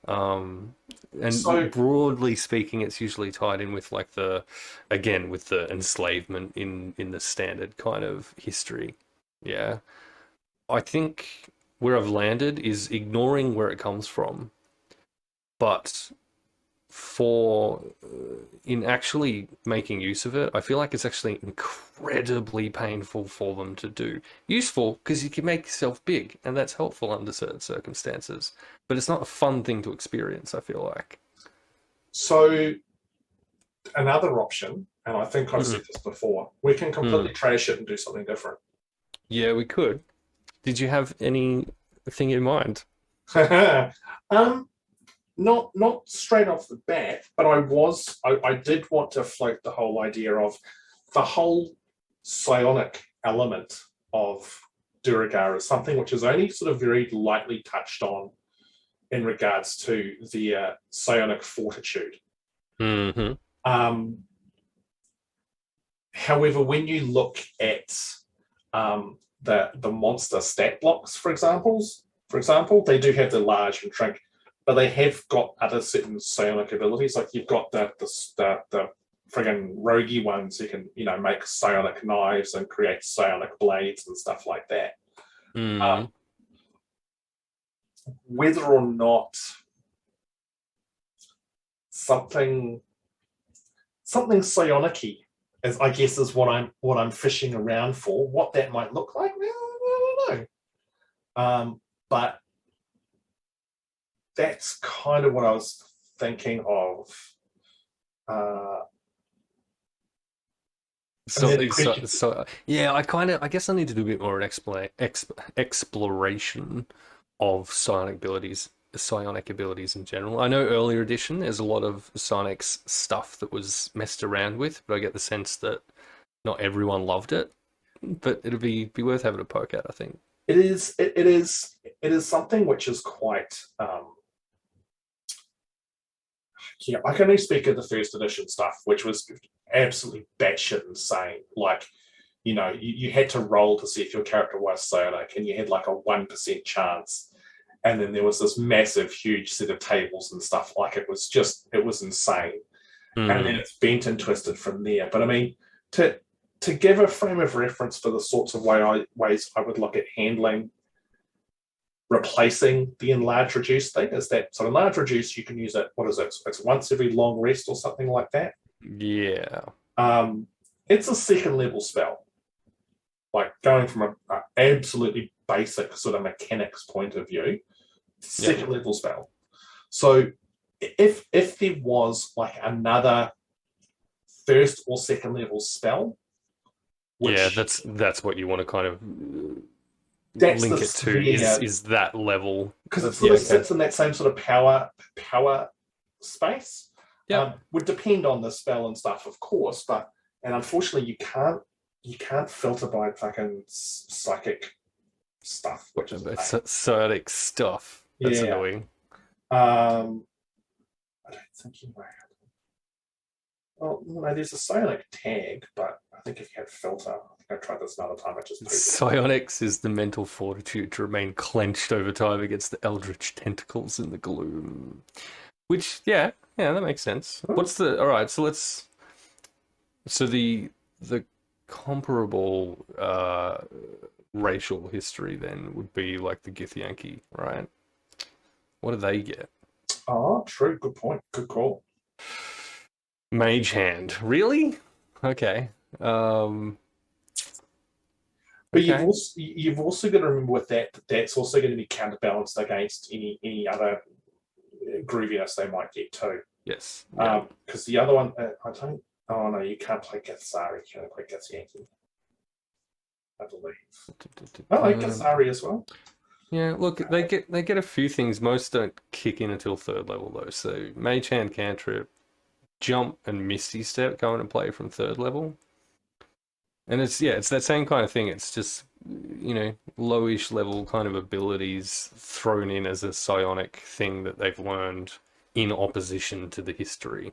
A: Um, And
B: So
A: broadly speaking, it's usually tied in with like with the enslavement in the standard kind of history. Yeah. I think where I've landed is ignoring where it comes from, but for in actually making use of it, I feel like it's actually incredibly painful for them to do. Useful because you can make yourself big, and that's helpful under certain circumstances. But it's not a fun thing to experience, I feel like.
B: so another option, and I think I've said
A: Mm.
B: this before, we can completely
A: Mm.
B: trash it and do something different.
A: Yeah, we could. Did you have anything in mind?
B: um, not straight off the bat, but I did want to float the whole idea of the whole psionic element of Duragar is something which is only sort of very lightly touched on in regards to the psionic fortitude.
A: Mm-hmm.
B: However, when you look at the monster stat blocks, for example, they do have the large and shrink, but they have got other certain psionic abilities. Like you've got the friggin' roguey ones who can make psionic knives and create psionic blades and stuff like that.
A: Mm.
B: Whether or not something psionic-y is, I guess, is what I'm fishing around for. What that might look like, well, I don't know. But that's kind of what I was thinking of.
A: Yeah, I guess I need to do a bit more exploration of psionic abilities in general. I know earlier edition there's a lot of psionics stuff that was messed around with, but I get the sense that not everyone loved it. But it'd be worth having a poke at, I think.
B: It is something which is quite yeah, I can only speak of the first edition stuff, which was absolutely batshit insane. Like, you had to roll to see if your character was psionic, and you had like a 1% chance. And then there was this massive, huge set of tables and stuff. Like, it was insane. And then it's bent and twisted from there. But I mean, to give a frame of reference for the sorts of ways I would look at handling replacing the enlarge reduce thing is that, so enlarge reduce, you can use it, what is it, it's once every long rest or something like that.
A: Yeah.
B: It's a second level spell, like going from a absolutely basic sort of mechanics point of view, second level spell. So if there was like another first or second level spell, which
A: that's what you want to kind of
B: that's
A: link it to is that level,
B: because it sort of sits in that same sort of power space. Would depend on the spell and stuff, of course, and unfortunately you can't filter by fucking psychic stuff, which is
A: psionic stuff. That's annoying.
B: I don't think you might. Well, no, there's a psionic tag, but I think if you had filter, I think I tried this another time.
A: Psionics is the mental fortitude to remain clenched over time against the eldritch tentacles in the gloom. Which, yeah, that makes sense. What's the all right? So the comparable racial history then would be like the Githyanki, right? What do they get?
B: Oh, true. Good point. Good call.
A: Mage hand, really? Okay.
B: But you've also got to remember with that's also going to be counterbalanced against any other grooviness they might get too.
A: Yes.
B: Because the other one, I don't. Oh no, you can't play Githzari. You can only play Githyanki, I believe. I like Githzari as well.
A: Yeah, look, they get a few things. Most don't kick in until third level though. So Mage Hand, Cantrip, Jump, and Misty Step go into play from third level. And it's that same kind of thing. It's just lowish level kind of abilities thrown in as a psionic thing that they've learned in opposition to the history.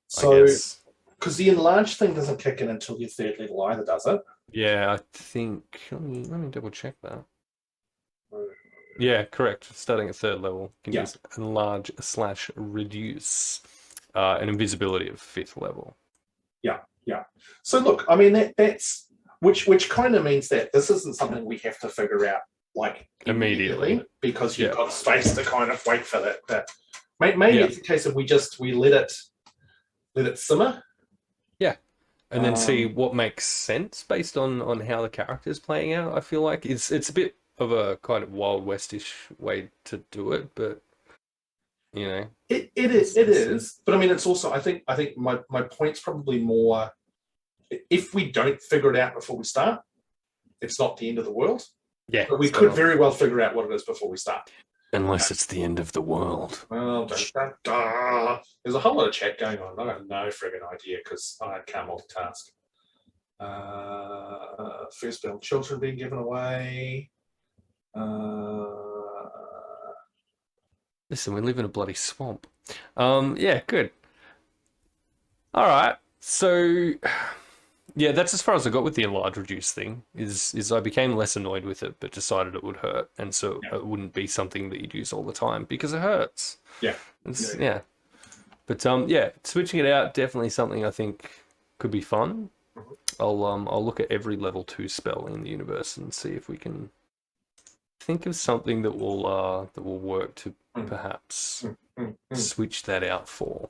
B: So, because the enlarged thing doesn't kick in until your third level either, does it?
A: Yeah, I think. Let me double check that. Yeah, correct. Starting at third level, you can
B: Yeah,
A: use enlarge slash reduce, an invisibility of fifth level.
B: yeah, yeah. So look, I mean that's which kind of means that this isn't something we have to figure out like
A: Immediately.
B: immediately because you've
A: Yeah.
B: got space to kind of wait for that. That maybe
A: Yeah.
B: it's a case of we let it simmer.
A: Yeah. And then see
B: Um,
A: what makes sense based on how the character's playing out. I feel like it's a bit of a kind of Wild Westish way to do it, but you know,
B: it
A: let's see.
B: is, but I mean it's also I think my point's probably more if we don't figure it out before we start, it's not the end of the world.
A: Yeah,
B: But we
A: spot
B: could
A: on.
B: very well figure out what it is before we start.
A: Unless it's the end of the world.
B: Well, there's a whole lot of chat going on. I have no friggin' idea because I can't multitask. Firstborn children being given away.
A: Listen, we live in a bloody swamp. Yeah, good. All right. So, yeah, that's as far as I got with the enlarge reduce thing. Is I became less annoyed with it, but decided it would hurt, and so
B: Yeah,
A: it wouldn't be something that you'd use all the time because it hurts.
B: yeah,
A: It's,
B: yeah.
A: yeah. But yeah, switching it out definitely something I think could be fun.
B: Mhm.
A: I'll look at every level 2 spell in the universe and see if we can think of something that will work to
B: Mm,
A: perhaps
B: mm, mm.
A: switch that out for.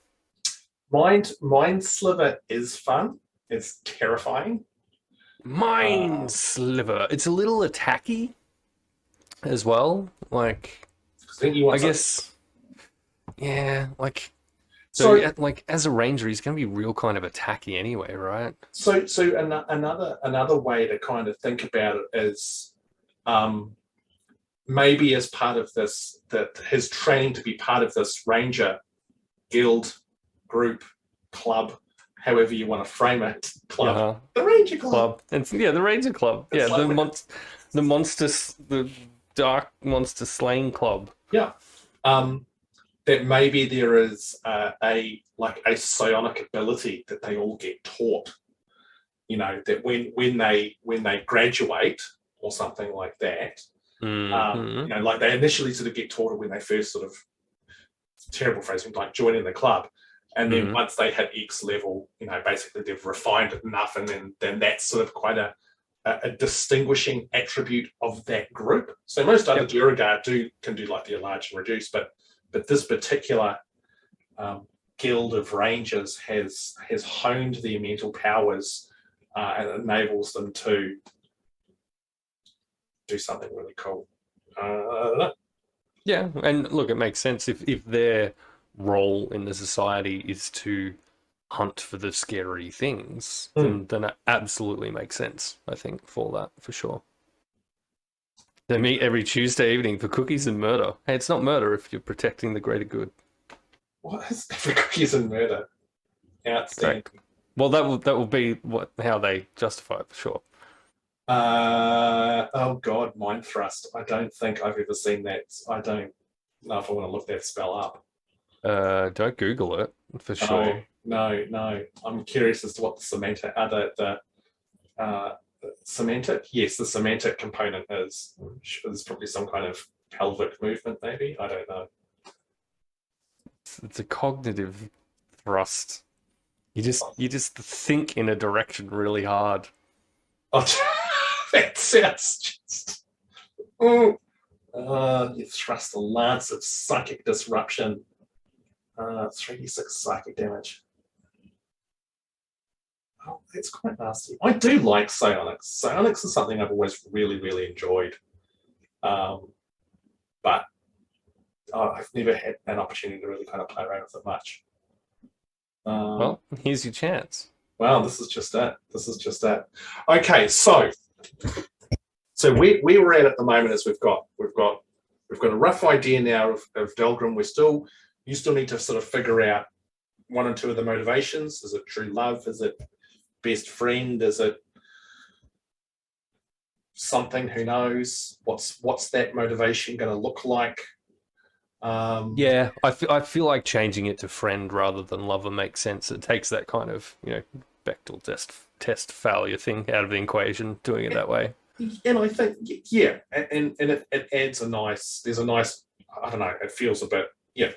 B: Mind Sliver is fun. It's terrifying.
A: Mind
B: Um,
A: Sliver. It's a little attacky as well. Like,
B: I think you
A: I
B: want something.
A: guess, yeah. Like, so
B: So
A: yeah, like as a ranger, he's gonna be real kind of attacky anyway, right?
B: another way to kind of think about it is um, maybe as part of this that his training to be part of this ranger guild group club, however you want to frame it, club,
A: Uh-huh.
B: the ranger club.
A: Club. And yeah, the ranger club. Yeah,
B: It's like
A: the dark monster slaying club.
B: yeah, that maybe there is a psionic ability that they all get taught. You know that when they graduate or something like that,
A: Hmm.
B: like they initially sort of get taught it when they first sort of terrible phrasing, like joining the club. And then
A: Hmm.
B: once they hit X level, basically they've refined it enough, and then that's sort of quite a distinguishing attribute of that group. So most other
A: Yep.
B: Duragard can do like the enlarge and reduce, but this particular guild of rangers has honed their mental powers and enables them to do something really cool.
A: Yeah, and look, it makes sense if their role in the society is to hunt for the scary things,
B: Hmm.
A: then it absolutely makes sense, I think, for that, for sure. They meet every Tuesday evening for cookies and murder. Hey, it's not murder if you're protecting the greater good.
B: What is for cookies and murder?
A: Correct.
B: Outstanding.
A: Well, that will be how they justify it, for sure.
B: Oh God, Mind Thrust. I don't think I've ever seen that. I don't know if I want to look that spell up.
A: Don't Google it, for
B: No,
A: sure.
B: no. I'm curious as to what the semantic, semantic. Yes, the semantic component is. There's probably some kind of pelvic movement, maybe. I don't know.
A: It's a cognitive thrust. You just think in a direction really hard.
B: Oh, that sounds just. Oh. You thrust a lance of psychic disruption. 3d6 psychic damage. Oh, that's quite nasty. I do like psionics. Psionics is something I've always really, really enjoyed. But I've never had an opportunity to really kind of play around with it much.
A: Well, here's your chance.
B: Wow, this is just it. This is just it. Okay, so where we're at the moment is we've got a rough idea now of Delgrim. You still need to sort of figure out one or two of the motivations. Is it true love? Is it best friend? Is it something? Who knows? What's that motivation going to look like?
A: Yeah, I feel like changing it to friend rather than lover makes sense. It takes that kind of, Bechdel test failure thing out of the equation, doing it that way.
B: and I think and it adds there's a nice, I don't know, it feels a bit yeah.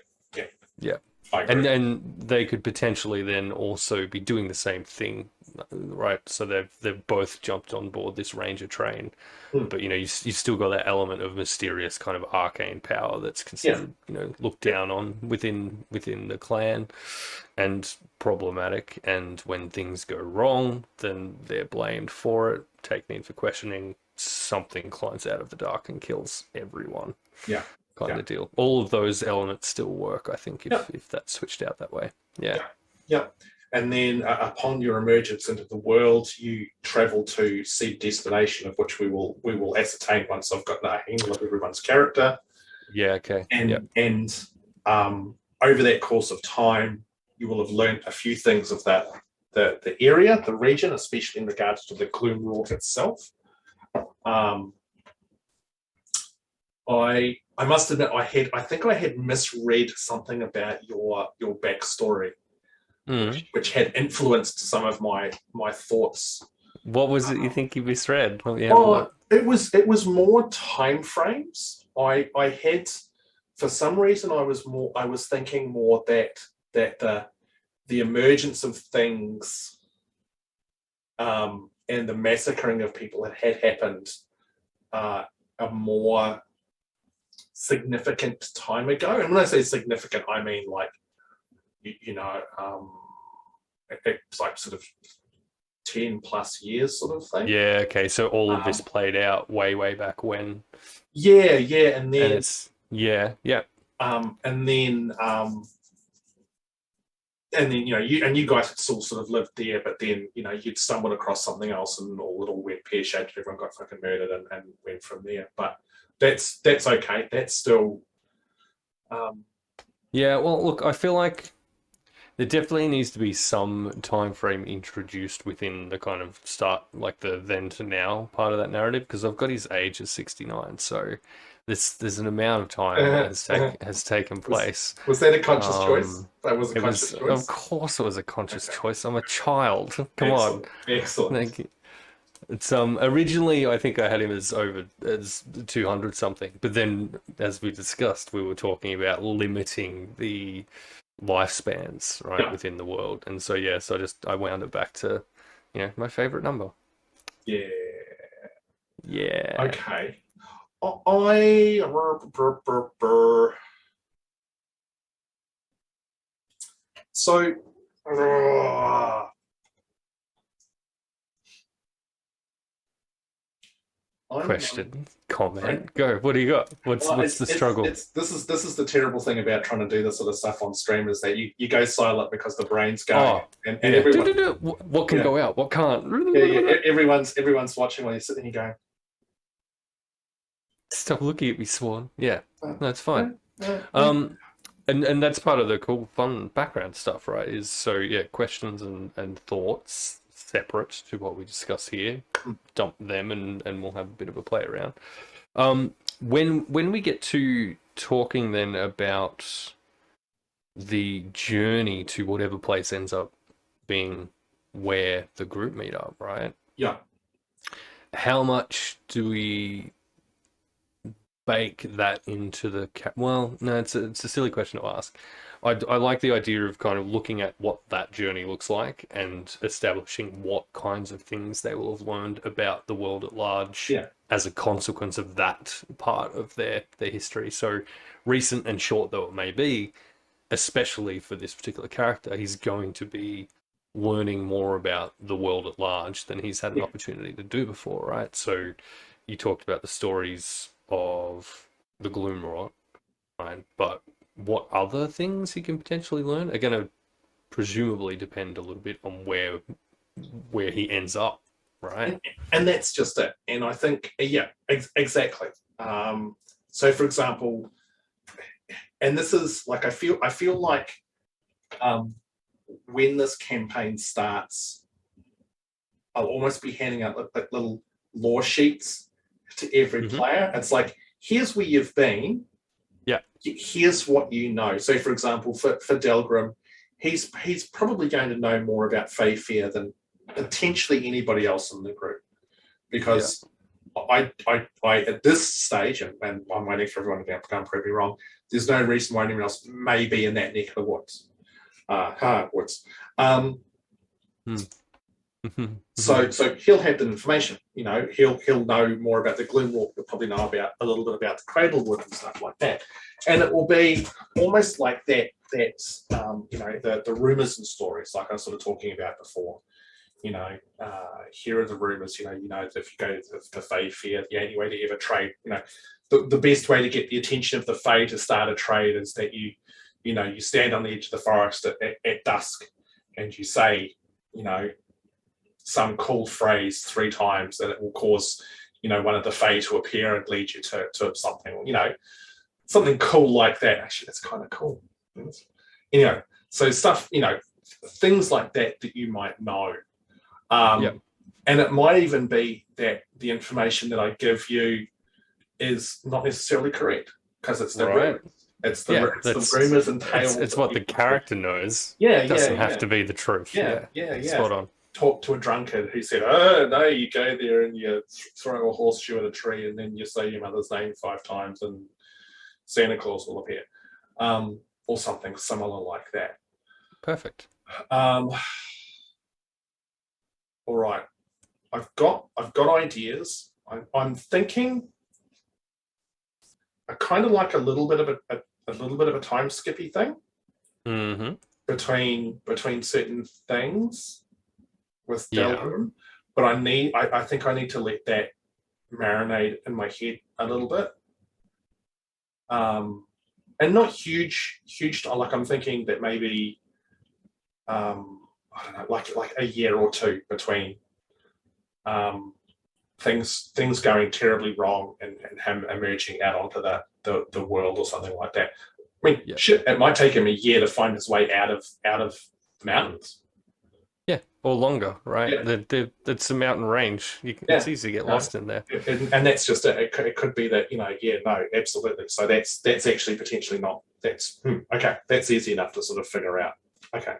B: I agree.
A: And they could potentially then also be doing the same thing, right? So they've both jumped on board this ranger train, but you still got that element of mysterious kind of arcane power that's considered looked down on within the clan and problematic. And when things go wrong, then they're blamed for it, taken in for questioning. Something climbs out of the dark and kills everyone.
B: Yeah.
A: Kind of deal. All of those elements still work, I think, if that's switched out that way.
B: Yeah. And then upon your emergence into the world, you travel to said destination, of which we will ascertain once I've got a handle of everyone's character.
A: Yeah. Okay.
B: And over that course of time, you will have learned a few things of the area, the region, especially in regards to the Gloom Wrought itself. I must admit, I think I had misread something about your backstory, which had influenced some of my thoughts.
A: What was it you think you misread?
B: It was more time frames. I had, for some reason, I was thinking more that the emergence of things and the massacring of people had happened a more significant time ago. And when I say significant, I mean like it's like sort of 10 plus years sort of thing.
A: Yeah, okay. So all of this played out way back when.
B: Yeah, and then
A: it's
B: and then you guys had still sort of lived there, but then you'd stumbled across something else and all it all went pear-shaped. Everyone got fucking murdered and went from there. But that's okay. That's still
A: yeah. Well, look, I feel like there definitely needs to be some time frame introduced within the kind of start, like the then to now part of that narrative, because I've got his age as 69, so there's an amount of time that has taken place.
B: Was that a conscious choice? That was a conscious choice.
A: Of course, it was a conscious choice. I'm a child. Come
B: on.
A: Excellent. Thank you. It's originally I think I had him as 200 something, but then as we discussed, we were talking about limiting the lifespans within the world, and so I wound it back to my favorite number.
B: Yeah. Okay. So
A: question, comment, go. What do you got? What's the struggle?
B: This is the terrible thing about trying to do this sort of stuff on stream, is that you go silent because the brain's going. And everyone,
A: what can go out? What can't?
B: Everyone's watching while you sit there and you go,
A: stop looking at me, Swan. Yeah, no, it's fine. And that's part of the cool, fun background stuff, right? Is questions and thoughts separate to what we discuss here. Dump them and we'll have a bit of a play around. When we get to talking then about the journey to whatever place ends up being where the group meet up, right?
B: Yeah.
A: How much do we bake that into the well, no, it's a silly question to ask. I like the idea of kind of looking at what that journey looks like and establishing what kinds of things they will have learned about the world at large as a consequence of that part of their history. So recent and short though it may be, especially for this particular character, he's going to be learning more about the world at large than he's had an opportunity to do before, right? So you talked about the stories of the Gloomrot, right? But what other things he can potentially learn are going to presumably depend a little bit on where he ends up, right?
B: And that's just it. And I think, exactly. So, for example, and this is like I feel like when this campaign starts, I'll almost be handing out like little lore sheets to every player. It's like, here's where you've been.
A: Yeah.
B: Here's what you know. So, for example, for Delgrim, he's probably going to know more about Fae Fear than potentially anybody else in the group, because I at this stage, and I'm waiting for everyone to come prove me wrong. There's no reason why anyone else may be in that neck of the woods. Woods. So he'll have the information. He'll know more about the Gloomwalk. He'll probably know about a little bit about the Cradlewood and stuff like that. And it will be almost like that. The rumors and stories, like I was sort of talking about before. Here are the rumors. If you go to the Fae Fair, the only way to ever trade, the best way to get the attention of the Fae to start a trade is that you stand on the edge of the forest at dusk, and you say, some cool phrase 3 times, and it will cause, one of the Fae to appear and lead you to something, something cool like that. Actually, that's kind of cool. Anyway, so stuff, things like that you might know. And it might even be that the information that I give you is not necessarily correct, because it's the rumors. It's the rumors and tales.
A: It's what the character knows.
B: It
A: doesn't have to be the truth.
B: Yeah.
A: Spot on.
B: Talk to a drunkard who said, "Oh no, you go there and you throw a horseshoe at a tree, and then you say your mother's name 5 times, and Santa Claus will appear," or something similar like that.
A: Perfect.
B: All right, I've got ideas. I'm thinking. I kind of like a little bit of a time skippy thing between certain things with Delgrim, but I think I need to let that marinate in my head a little bit, and not huge. Like I'm thinking that maybe I don't know, like a year or 2 between things going terribly wrong and him emerging out onto the world or something like that. I mean, it might take him a year to find his way out of the mountains.
A: Yeah, or longer, right? Yeah. It's a mountain range. It's easy to get lost in there.
B: And that's just it. It could be that, absolutely. So that's actually potentially not. That's okay. That's easy enough to sort of figure out. Okay.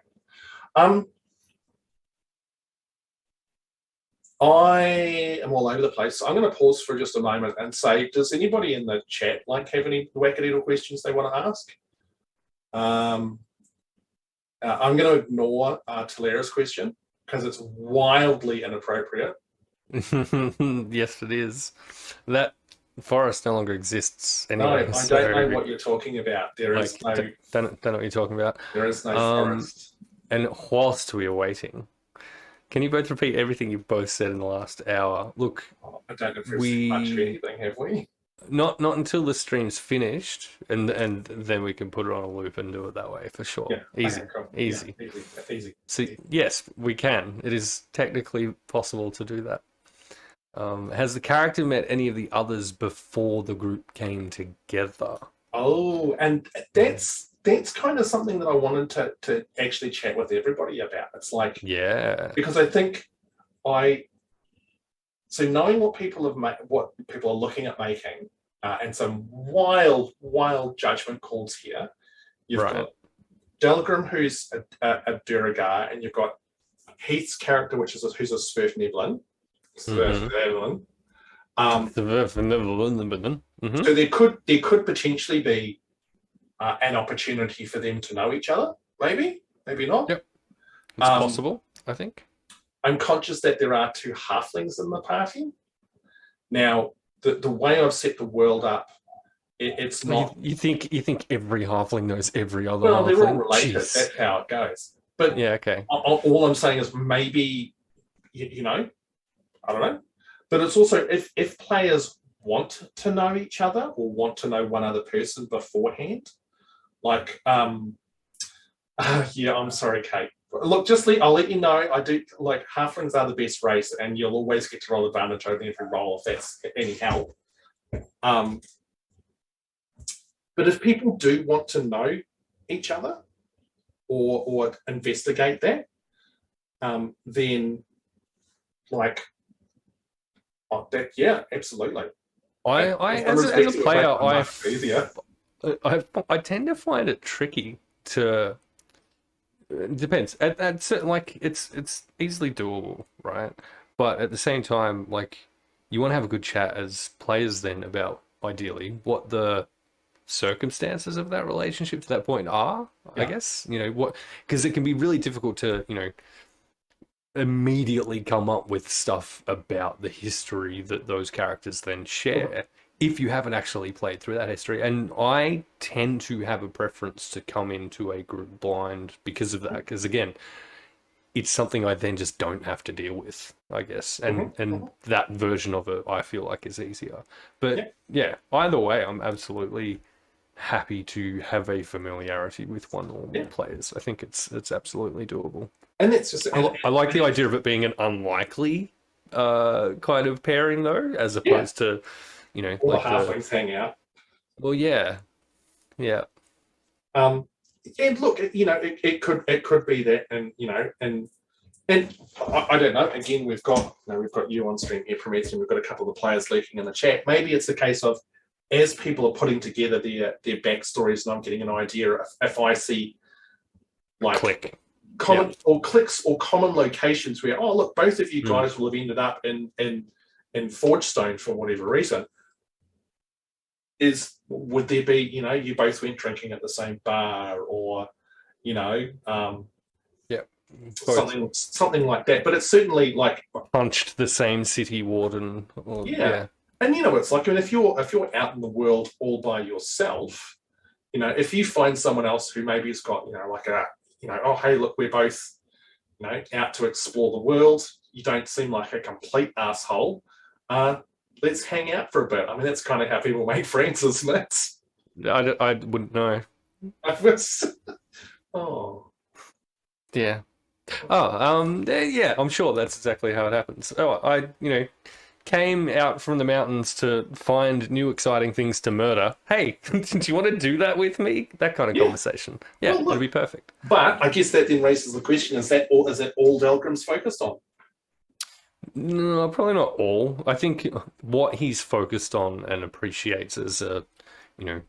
B: I am all over the place. So I'm going to pause for just a moment and say, does anybody in the chat have any wackadoodle questions they want to ask? I'm going to ignore Talera's question because it's wildly inappropriate.
A: Yes, it is. That forest no longer exists anyway.
B: No, I don't know what you're talking about. There is no...
A: Don't know what you're talking about.
B: There is no forest.
A: And whilst we are waiting, can you both repeat everything you both said in the last hour? Look,
B: I don't know if there's much of anything, have we?
A: Not until the stream's finished, and then we can put it on a loop and do it that way for sure.
B: Yeah.
A: Easy.
B: Okay, cool.
A: Easy.
B: Yeah, easy.
A: So yes, we can. It is technically possible to do that. Has the character met any of the others before the group came together?
B: Oh, and that's kind of something that I wanted to actually chat with everybody about. It's like, because I think so knowing what people are looking at making, and some wild judgment calls here. You've got Delgrim, who's a Duragar, and you've got Heath's character, who's a Svirfneblin. So there could potentially be an opportunity for them to know each other. Maybe not.
A: Yep, it's possible. I think.
B: I'm conscious that there are 2 halflings in the party. Now, the way I've set the world up, it's not.
A: You think every halfling knows every other?
B: Well,
A: halfling?
B: they're all related.
A: Jeez.
B: That's how it goes. But
A: yeah, okay.
B: All I'm saying is maybe, I don't know. But it's also if players want to know each other or want to know one other person beforehand, like, I'm sorry, Kate. Look, I'll let you know. I do halflings are the best race, and you'll always get to roll advantage over every roll if that's any help. But if people do want to know each other or investigate that, then absolutely.
A: As a player, I tend to find it tricky to. It depends. At certain, it's easily doable, right? But at the same time, you want to have a good chat as players then about ideally what the circumstances of that relationship to that point are, I
B: Yeah.
A: guess. What, because it can be really difficult to, immediately come up with stuff about the history that those characters then share if you haven't actually played through that history. And I tend to have a preference to come into a group blind because of that. Because again, it's something I then just don't have to deal with, I guess. And that version of it, I feel like, is easier. But
B: Yeah.
A: yeah, either way, I'm absolutely happy to have a familiarity with one or more players. I think it's absolutely doable.
B: And that's just
A: I like the idea of it being an unlikely kind of pairing, though, as
B: yeah.
A: opposed to,
B: All the
A: like
B: halflings hang out.
A: well, yeah, yeah,
B: And look, it could be that, and I don't know. Again, we've got you on stream here, Prometheus, and we've got a couple of the players lurking in the chat. Maybe it's a case of as people are putting together their backstories, and I'm getting an idea. If I see like
A: click,
B: common or clicks or common locations where, oh look, both of you guys will have ended up in Forgestone for whatever reason. Would there be, you both went drinking at the same bar, or something like that? But it's certainly like
A: punched the same city warden. Or,
B: yeah. And it's like, I mean, if you're out in the world all by yourself, if you find someone else who maybe has got, like oh hey, look, we're both, out to explore the world. You don't seem like a complete asshole. Let's hang out for a bit. I mean, that's kind of how people make friends, isn't it?
A: I wouldn't know.
B: Oh.
A: Yeah. Oh, yeah, I'm sure that's exactly how it happens. Oh, I came out from the mountains to find new exciting things to murder. Hey, do you want to do that with me? That kind of conversation. Yeah, well, it'd be perfect.
B: But I guess that then raises the question, is that all Delgrim's focused on?
A: No, probably not all. I think what he's focused on and appreciates as a,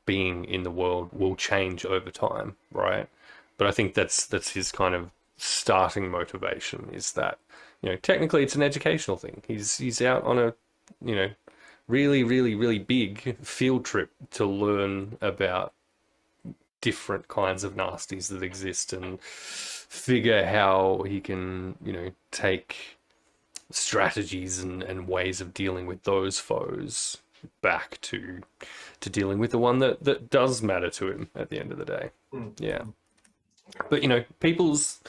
A: being in the world will change over time, right? But I think that's his kind of starting motivation, is that, technically it's an educational thing. He's out on a, really, really, really big field trip to learn about different kinds of nasties that exist and figure how he can, take strategies and ways of dealing with those foes back to dealing with the one that does matter to him at the end of the day. Yeah. But people's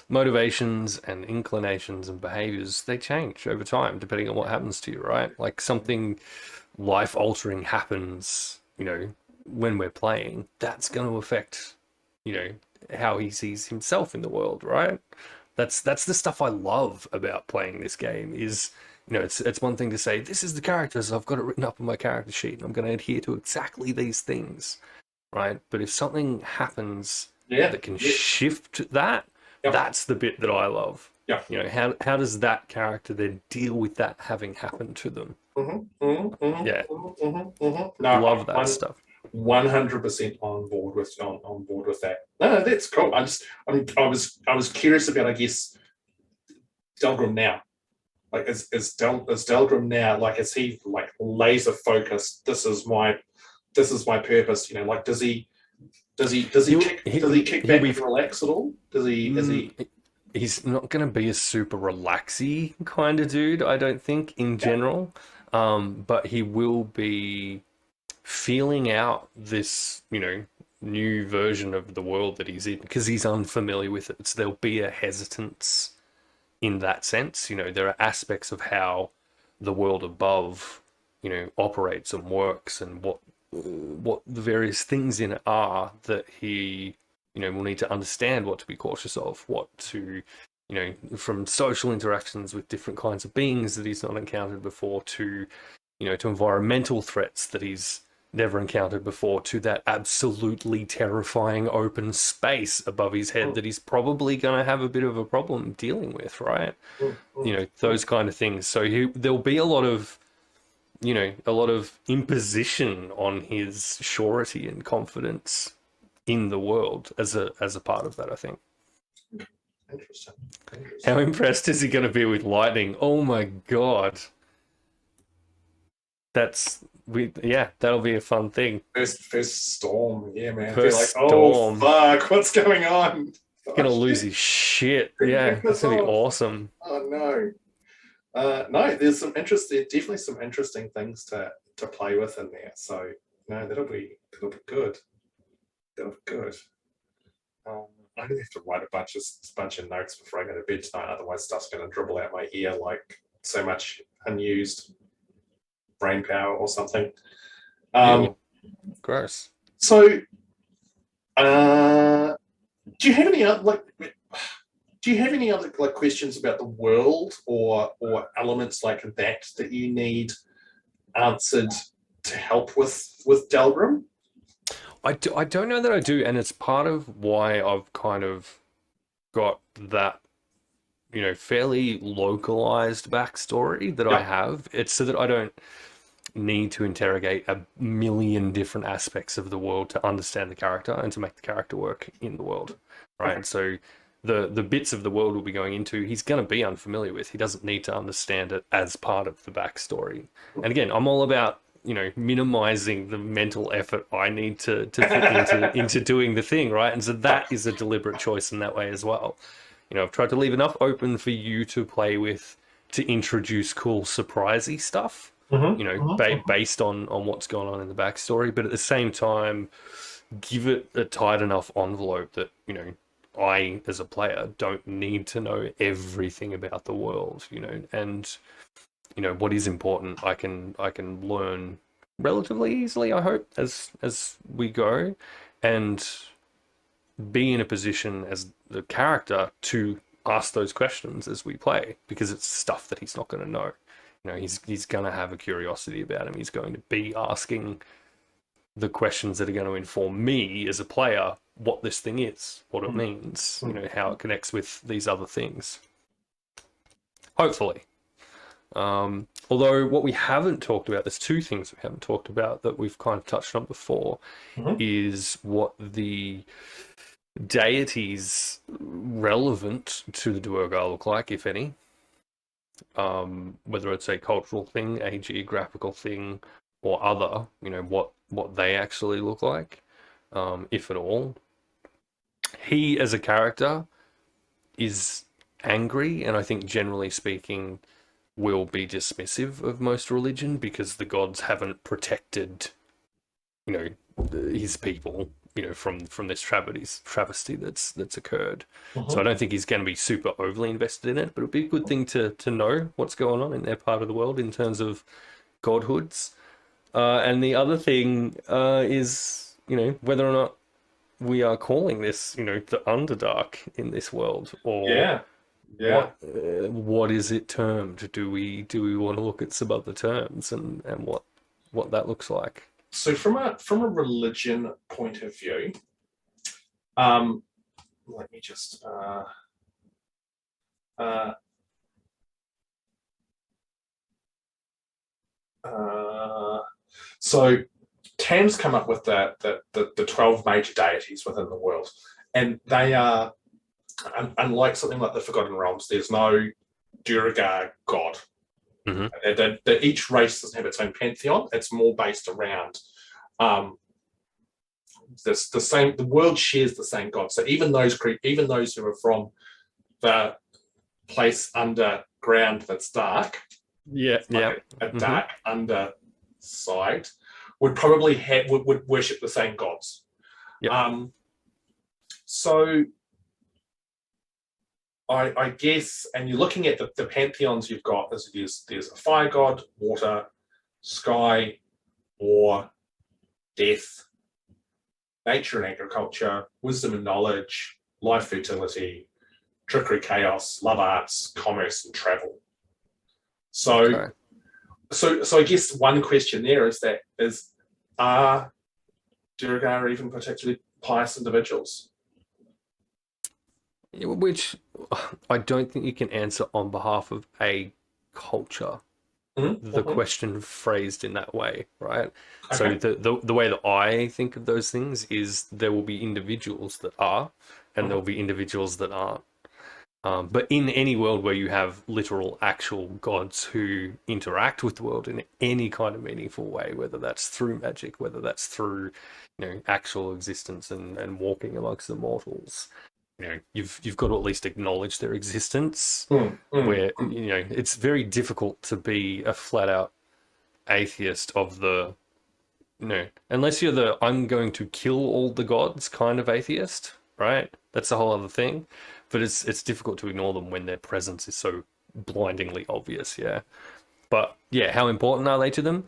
A: motivations and inclinations and behaviors, they change over time depending on what happens to you, right? Like something life altering happens, when we're playing, that's going to affect, how he sees himself in the world, right? That's the stuff I love about playing this game is, it's one thing to say, this is the characters, I've got it written up on my character sheet, and I'm going to adhere to exactly these things, right? But if something happens that can shift that, that's the bit that I love.
B: Yeah.
A: How does that character then deal with that having happened to them? Love that stuff.
B: 100% on board with that. No, that's cool. I was curious about, I guess, Delgrim now. Like, is Delgrim now, like, is he like laser focused? This is my purpose. Like, does he kick back and relax at all? Is he?
A: He's not going to be a super relaxy kind of dude, I don't think, in general. But he will be feeling out this, new version of the world that he's in because he's unfamiliar with it. So there'll be a hesitance in that sense. There are aspects of how the world above, operates and works, and what the various things in it are that he, will need to understand what to be cautious of, what to, from social interactions with different kinds of beings that he's not encountered before to, to environmental threats that he's never encountered before, to that absolutely terrifying open space above his head that he's probably going to have a bit of a problem dealing with, right? Those kind of things. So there'll be a lot of, a lot of imposition on his surety and confidence in the world as a part of that, I think.
B: Interesting.
A: How impressed is he going to be with lightning? Oh my god. that'll be a fun thing.
B: First storm, yeah, man. Be like,
A: First
B: oh
A: storm.
B: fuck, what's going on?
A: Gonna
B: Oh,
A: lose
B: shit.
A: his shit.
B: Who
A: Yeah,
B: kicked
A: it's
B: us
A: gonna be
B: off?
A: awesome.
B: Oh no. No, there's definitely some interesting things to play with in there. So no, that'll be good. That'll be good. I'm gonna have to write a bunch of notes before I go to bed tonight. Otherwise, stuff's gonna dribble out my ear like so much unused brain power or something.
A: Ew. Gross.
B: So, do you have any other like questions about the world or elements like that you need answered to help with Delgrim?
A: I don't know that I do, and it's part of why I've kind of got that, fairly localized backstory that I
B: Yeah.
A: have. It's so that I don't need to interrogate a million different aspects of the world to understand the character and to make the character work in the world, right?
B: Okay.
A: And so the bits of the world we'll be going into, he's going to be unfamiliar with. He doesn't need to understand it as part of the backstory. And again, I'm all about minimizing the mental effort I need to put into doing the thing, right? And so that is a deliberate choice in that way as well. I've tried to leave enough open for you to play with, to introduce cool surprisey stuff, based on what's going on in the backstory, but at the same time give it a tight enough envelope that I as a player don't need to know everything about the world, and what is important I can learn relatively easily, I hope, as we go, and be in a position as the character to ask those questions as we play, because it's stuff that he's not going to know. He's going to have a curiosity about him. He's going to be asking the questions that are going to inform me as a player what this thing is, what it means, how it connects with these other things. Hopefully. Although what we haven't talked about, there's two things we haven't talked about that we've kind of touched on before, is what the deities relevant to the Duergar look like, if any. Whether it's a cultural thing, a geographical thing, or other, what they actually look like, if at all. He, as a character, is angry, and I think generally speaking, will be dismissive of most religion because the gods haven't protected, his people, from this travesty that's occurred. So I don't think he's going to be super overly invested in it, but it'd be a good thing to know what's going on in their part of the world in terms of godhoods. And the other thing is, whether or not we are calling this, the Underdark in this world, or what is it termed? Do we want to look at some other terms and what that looks like?
B: So from a religion point of view, let me just so Tam's come up with the 12 major deities within the world, and they are, unlike something like the Forgotten Realms, there's no Duergar god. Each race doesn't have its own pantheon. It's more based around the same. The world shares the same god. So even those who are from the place underground that's dark, a dark underside, would probably would worship the same gods. So I guess, and you're looking at the pantheons you've got, there's a fire god, water, sky, war, death, nature and agriculture, wisdom and knowledge, life, fertility, trickery, chaos, love, arts, commerce, and travel. So I guess one question there is are Duergar even particularly pious individuals?
A: Which I don't think you can answer on behalf of a culture. The question phrased in that way, right? So the way that I think of those things is there will be individuals that are, and there will be individuals that aren't. But in any world where you have literal actual gods who interact with the world in any kind of meaningful way, whether that's through magic, whether that's through, actual existence and walking amongst the mortals, you've got to at least acknowledge their existence. Where it's very difficult to be a flat out atheist of the unless you're the I'm going to kill all the gods kind of atheist, right? That's a whole other thing. But it's difficult to ignore them when their presence is so blindingly obvious, yeah. But yeah, how important are they to them?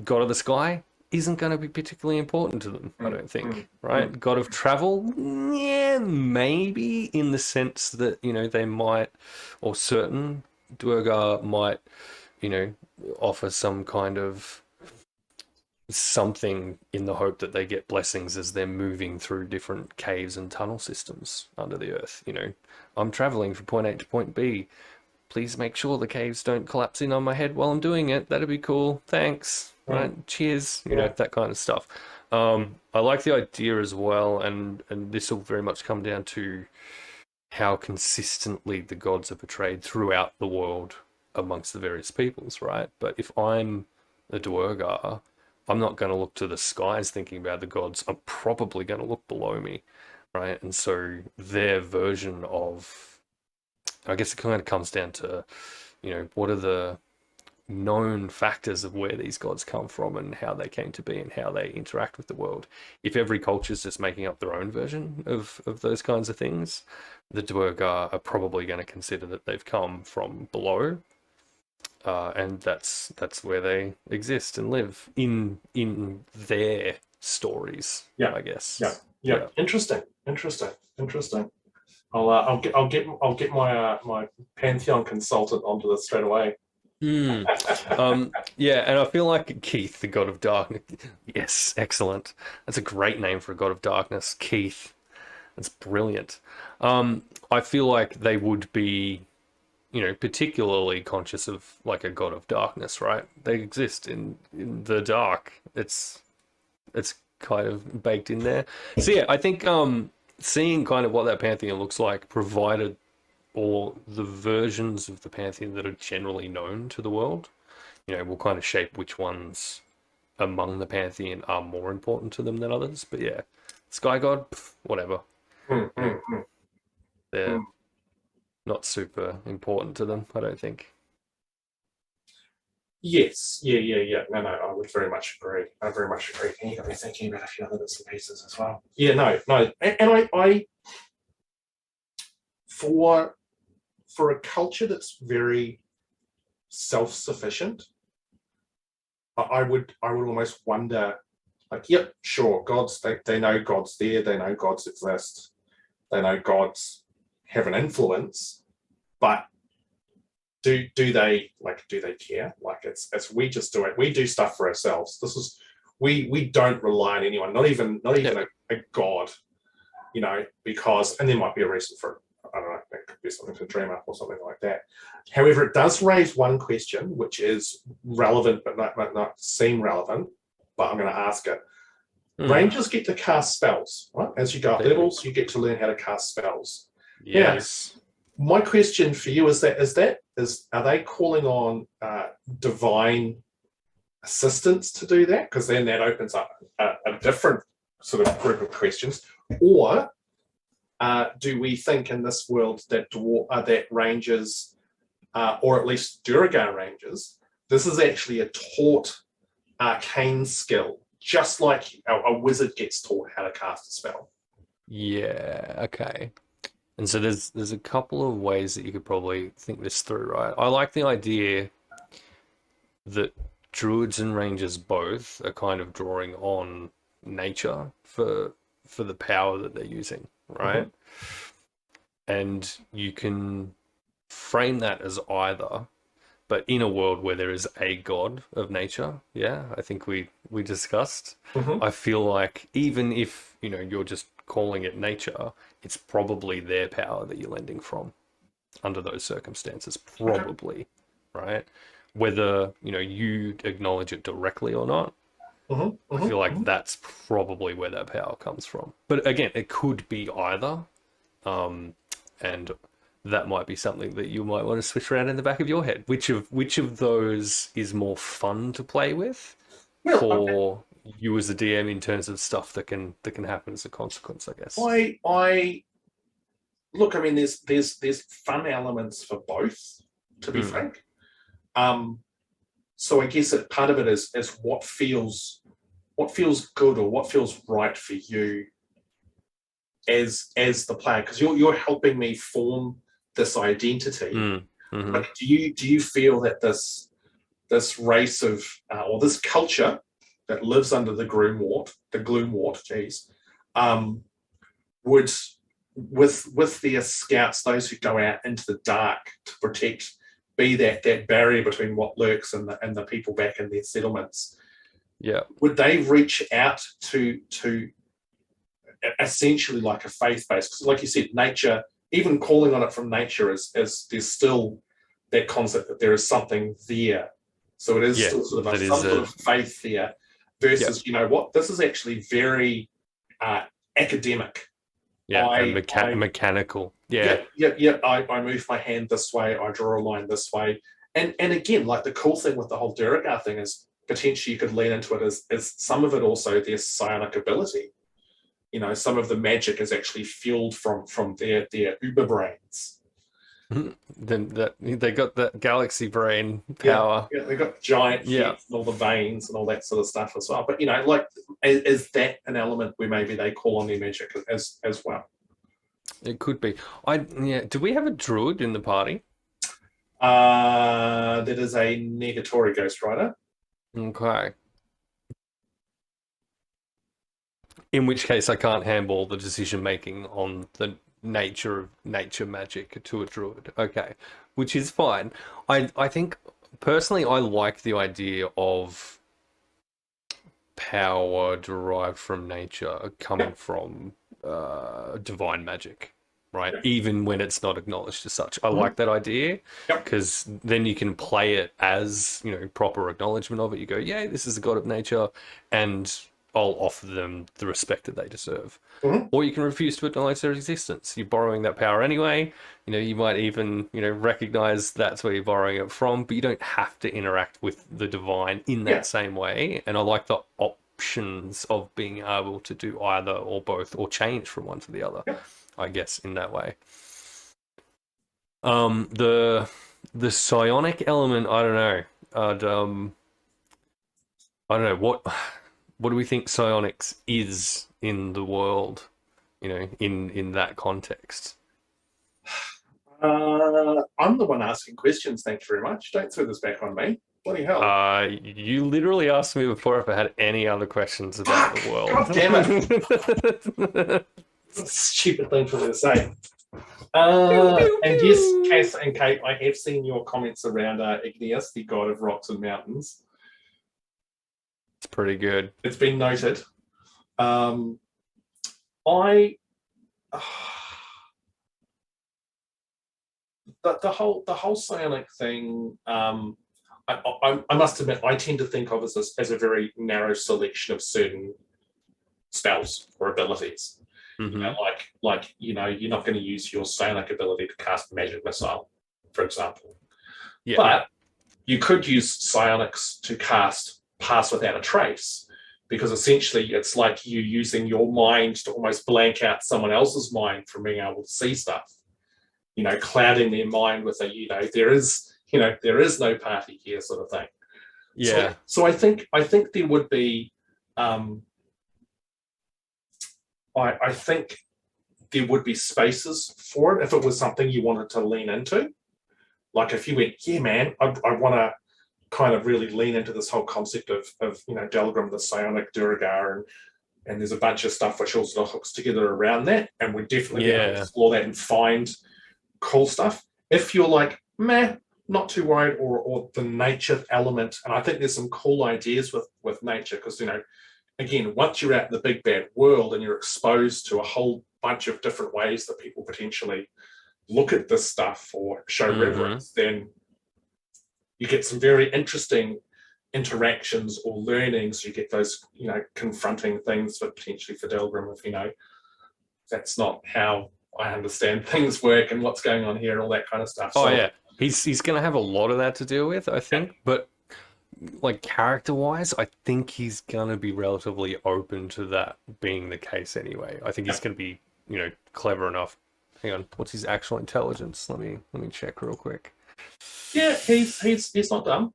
A: God of the Sky isn't going to be particularly important to them, I don't think, right? God of Travel, yeah, maybe in the sense that, they might, or certain Duergar might, offer some kind of something in the hope that they get blessings as they're moving through different caves and tunnel systems under the earth. I'm traveling from point A to point B. Please make sure the caves don't collapse in on my head while I'm doing it. That'd be cool. Thanks. Right? Cheers. That kind of stuff. I like the idea as well, and this will very much come down to how consistently the gods are portrayed throughout the world amongst the various peoples, right? But if I'm a Duergar, I'm not going to look to the skies thinking about the gods. I'm probably going to look below me, right? And so their version of, I guess it kind of comes down to, what are the known factors of where these gods come from and how they came to be and how they interact with the world. If every culture is just making up their own version of those kinds of things, the Duergar are probably going to consider that they've come from below. And that's where they exist and live in their stories.
B: Yeah,
A: I guess.
B: Yeah. Interesting. I'll get my Pantheon consultant onto this straight away.
A: Yeah, and I feel like Keith, the God of Darkness. Yes, excellent. That's a great name for a God of Darkness, Keith. That's brilliant. I feel like they would be, particularly conscious of like a God of Darkness, right? They exist in the dark. It's kind of baked in there. So yeah, I think seeing kind of what that pantheon looks like, provided or the versions of the pantheon that are generally known to the world, will kind of shape which ones among the pantheon are more important to them than others. But yeah, Sky God, whatever. They're not super important to them, I don't think.
B: Yes, yeah. No, I would very much agree. I very much agree. And you got me thinking about a few other bits and pieces as well. Yeah, no, and I for a culture that's very self-sufficient, I would almost wonder, like, yep, sure, gods, they know gods there, they know gods exist, they know gods have an influence, but do they care? Like, it's we just do it. We do stuff for ourselves. We don't rely on anyone, not even a god, because, and there might be a reason for it. I don't know, that could be something to dream up or something like that. However, it does raise one question, which is relevant but not seem relevant, but I'm going to ask it. Rangers get to cast spells, right? As you go up levels, you get to learn how to cast spells.
A: Yes.
B: Now, my question for you is are they calling on divine assistance to do that? Because then that opens up a different sort of group of questions. Or do we think in this world that that rangers, or at least Duergar rangers, this is actually a taught arcane skill, just like a wizard gets taught how to cast a spell?
A: Yeah, okay. And so there's a couple of ways that you could probably think this through, right? I like the idea that druids and rangers both are kind of drawing on nature for the power that they're using, right? And you can frame that as either, but in a world where there is a god of nature, yeah, I think we discussed. I feel like even if you're just calling it nature, it's probably their power that you're lending from under those circumstances, probably, right? Whether you acknowledge it directly or not, I feel like that's probably where that power comes from. But again, it could be either, and that might be something that you might want to switch around in the back of your head. Which of those is more fun to play with
B: Well,
A: for you as a DM in terms of stuff that can happen as a consequence, I guess.
B: I look. I mean, there's fun elements for both, to be frank. So I guess that part of it is what feels good or what feels right for you as the player, because you're helping me form this identity.
A: Mm-hmm.
B: Like, do you feel that this race of or this culture that lives under the gloomwort, would, with their scouts, those who go out into the dark to protect, be that barrier between what lurks and the people back in their settlements?
A: Yeah.
B: Would they reach out to essentially like a faith-based? Because like you said, nature, even calling on it from nature is there's still that concept that there is something there. So it is still sort of some sort of faith there versus, you know what, this is actually very academic.
A: Yeah, and mechanical. Yeah.
B: I move my hand this way, I draw a line this way. And again, like the cool thing with the whole Duergar thing is potentially you could lean into it as some of it also their psionic ability. You know, some of the magic is actually fueled from their uber brains.
A: Then they got that galaxy brain power.
B: Yeah, they got giant heads and all the veins and all that sort of stuff as well. But you know, like, is that an element where maybe they call on their magic as well?
A: It could be. Do we have a druid in the party?
B: That is a Negatory Ghost Rider.
A: Okay. In which case, I can't handle the decision making on the nature of nature magic to a druid. Okay, which is fine. I think personally, I like the idea of power derived from nature coming from divine magic, right? Even when it's not acknowledged as such. I like that idea because then you can play it as, proper acknowledgement of it. You go, yeah, this is the god of nature, and I'll offer them the respect that they deserve. Or you can refuse to acknowledge their existence. You're borrowing that power anyway. You might even, recognize that's where you're borrowing it from, but you don't have to interact with the divine in that same way. And I like the options of being able to do either or both, or change from one to the other, I guess, in that way. The psionic element, I don't know. I don't know what do we think psionics is in the world, in that context?
B: I'm the one asking questions. Thank you very much. Don't throw this back on me. Bloody hell.
A: You literally asked me before if I had any other questions about the world.
B: God damn it. That's a stupid thing for me to say. And yes, Cass and Kate, I have seen your comments around Igneous, the god of rocks and mountains.
A: It's pretty good.
B: It's been noted. The whole psionic thing. I must admit, I tend to think of as a very narrow selection of certain spells or abilities. Like you're not going to use your psionic ability to cast Magic Missile, for example. Yeah. But you could use psionics to cast Pass Without a Trace, because essentially it's like you using your mind to almost blank out someone else's mind from being able to see stuff. Clouding their mind with there is no party here sort of thing.
A: Yeah.
B: So I think there would be I think there would be spaces for it if it was something you wanted to lean into. Like if you went, yeah, man, I want to kind of really lean into this whole concept of Delgrim, the psionic Duergar, and there's a bunch of stuff which all sort of hooks together around that, and we're definitely going to explore that and find cool stuff. If you're like, meh, not too worried, or the nature element, and I think there's some cool ideas with nature, because again, once you're out in the big bad world and you're exposed to a whole bunch of different ways that people potentially look at this stuff or show reverence, then you get some very interesting interactions or learnings. You get those, confronting things, but potentially for Delgrim, if that's not how I understand things work and what's going on here and all that kind of stuff.
A: Oh
B: So
A: yeah, he's gonna have a lot of that to deal with, I
B: yeah,
A: think. But like character wise, I think he's gonna be relatively open to that being the case anyway. I think he's
B: yeah,
A: gonna be, clever enough. Hang on, what's his actual intelligence? Let me check real quick.
B: yeah, he's not dumb.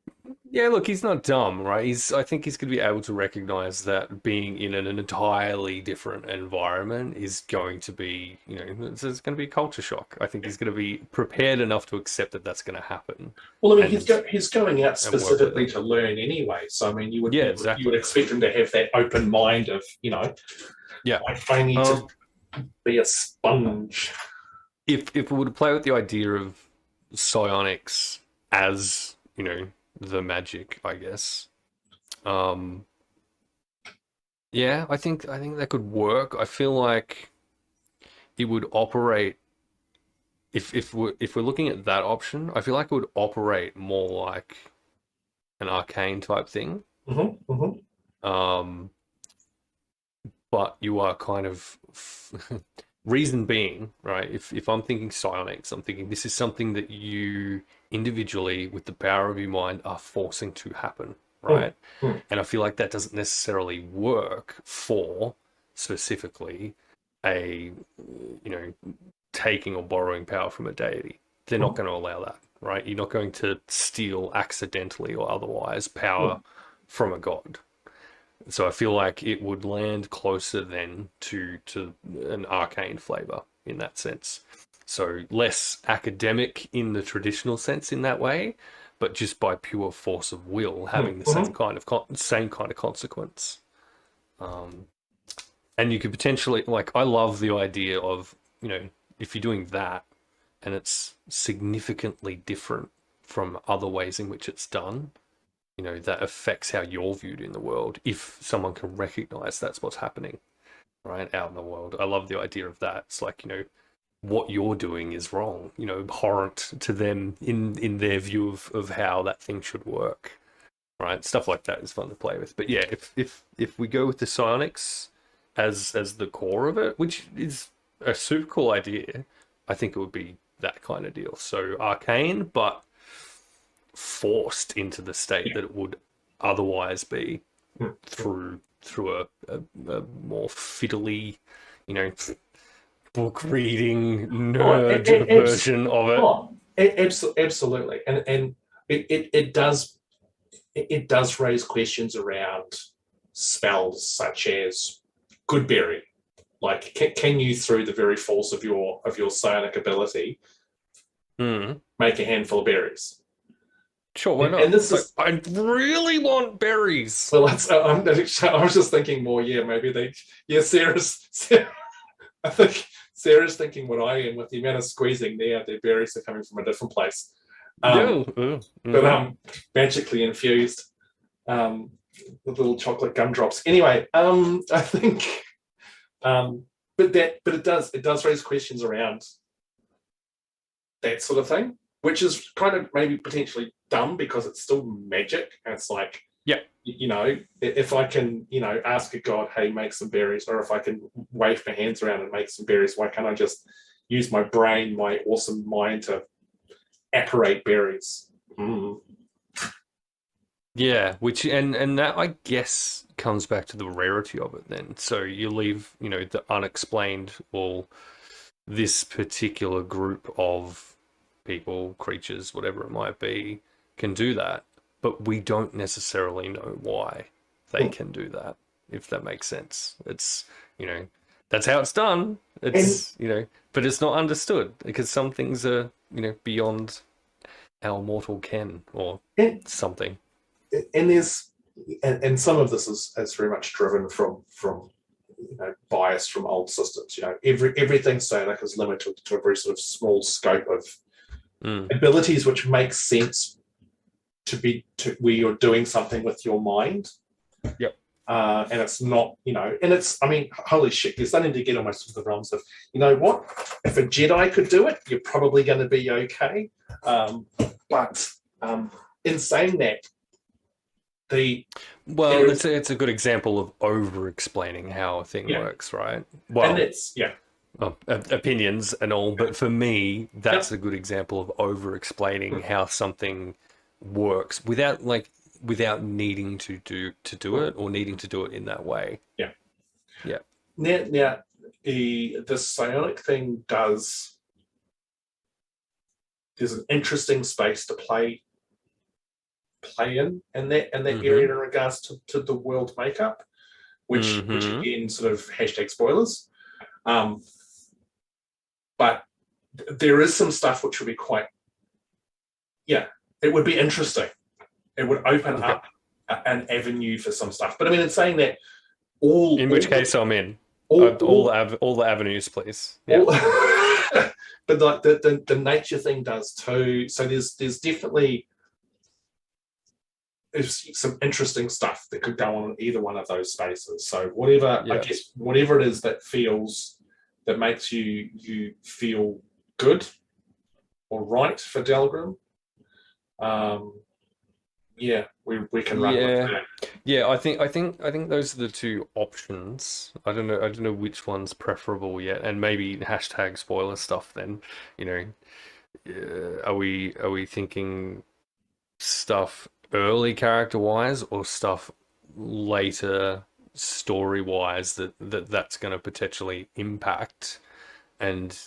A: Yeah, look, he's not dumb, right? I think he's going to be able to recognize that being in an entirely different environment is going to be, it's going to be a culture shock. I think he's going to be prepared enough to accept that that's going to happen
B: Well, I mean,
A: and
B: he's going out
A: and work with
B: specifically
A: it.
B: to learn anyway. So I mean,
A: Yeah,
B: you would
A: exactly.
B: expect him to have that open mind of,
A: Yeah.
B: I need to
A: Um,
B: be a sponge.
A: if we were to play with the idea of psionics as, the magic, I guess. Um, yeah, I think that could work. I feel like it would operate if we're looking at that option, I feel like it would operate more like an arcane type thing.
B: Mm-hmm, mm-hmm,
A: Um, but you are kind of reason being, right? If I'm thinking psionics, I'm thinking this is something that you individually, with the power of your mind, are forcing to happen, right?
B: mm-hmm,
A: And I feel like that doesn't necessarily work for specifically a, you know, taking or borrowing power from a deity. They're not going to allow that, right? You're not going to steal accidentally or otherwise power from a god. So I feel like it would land closer then to an arcane flavor in that sense. So less academic in the traditional sense in that way, but just by pure force of will, having the
B: mm-hmm.
A: same kind of consequence. Um, and you could potentially like I love the idea of if you're doing that and it's significantly different from other ways in which it's done, that affects how you're viewed in the world if someone can recognize that's what's happening right out in the world. I love the idea of that. It's like, what you're doing is wrong, abhorrent to them in their view of how that thing should work, right? Stuff like that is fun to play with. But yeah, if we go with the psionics as the core of it, which is a super cool idea, I think it would be that kind of deal. So arcane, but forced into the state
B: Yeah.
A: that it would otherwise be
B: Mm.
A: through a more fiddly, you know, book reading
B: Oh,
A: nerd version of it.
B: absolutely, and it does raise questions around spells such as Goodberry. Like, can you, through the very force of your psionic ability,
A: Mm.
B: make a handful of berries?
A: Sure, why
B: And
A: not?
B: this
A: It's like
B: is
A: I really want berries.
B: well, I was just thinking more. Yeah, maybe Sarah, I think Sarah's thinking what I am with the amount of squeezing there. Their berries are coming from a different place,
A: Yeah.
B: but
A: Mm-hmm.
B: magically infused um, with little chocolate gumdrops. Anyway, I think, but it does raise questions around that sort of thing, which is kind of maybe potentially dumb because it's still magic, and it's like,
A: Yeah.
B: if I can, ask a god, hey, make some berries, or if I can wave my hands around and make some berries, why can't I just use my brain, my awesome mind to apparate berries? Mm.
A: Yeah, which and that I guess comes back to the rarity of it then. So you leave, the unexplained, well, this particular group of people, creatures, whatever it might be, can do that, but we don't necessarily know why they
B: Mm.
A: can do that, if that makes sense. It's, that's how it's done.
B: And
A: It's, but it's not understood because some things are, beyond our mortal ken or
B: and,
A: something.
B: and there's and some of this is very much driven from bias from old systems. Everything Sonic is limited to a very sort of small scope of
A: Mm.
B: abilities, which makes sense to where you're doing something with your mind.
A: Yep.
B: And it's not, and it's, I mean, holy shit, you're starting to get almost into the realms of, what? If a Jedi could do it, you're probably going to be okay. But in saying that,
A: Well, it's a good example of over explaining how a thing
B: yeah,
A: works, right?
B: and
A: Well,
B: it's, yeah.
A: opinions and all, but for me,
B: Yep.
A: that's a good example of over explaining how something works without needing to do it or needing to do it in that way.
B: Yeah.
A: Yeah.
B: Now the psionic thing does. There's an interesting space to play in that area in regards to the world makeup, which again sort of hashtag spoilers. But there is some stuff which would be quite, it would be interesting. It would open up an avenue for some stuff. But I mean, in saying that,
A: In which case, I'm in.
B: all
A: The avenues, please.
B: Yeah. But like the nature thing does too. So there's definitely some interesting stuff that could go on in either one of those spaces. So whatever, I guess, whatever it is that makes you feel good or right for Delgrim, we can run with that.
A: Yeah, I think those are the two options. I don't know which one's preferable yet, and maybe hashtag spoiler stuff then. You know, are we thinking stuff early character wise or stuff later story wise that's going to potentially impact and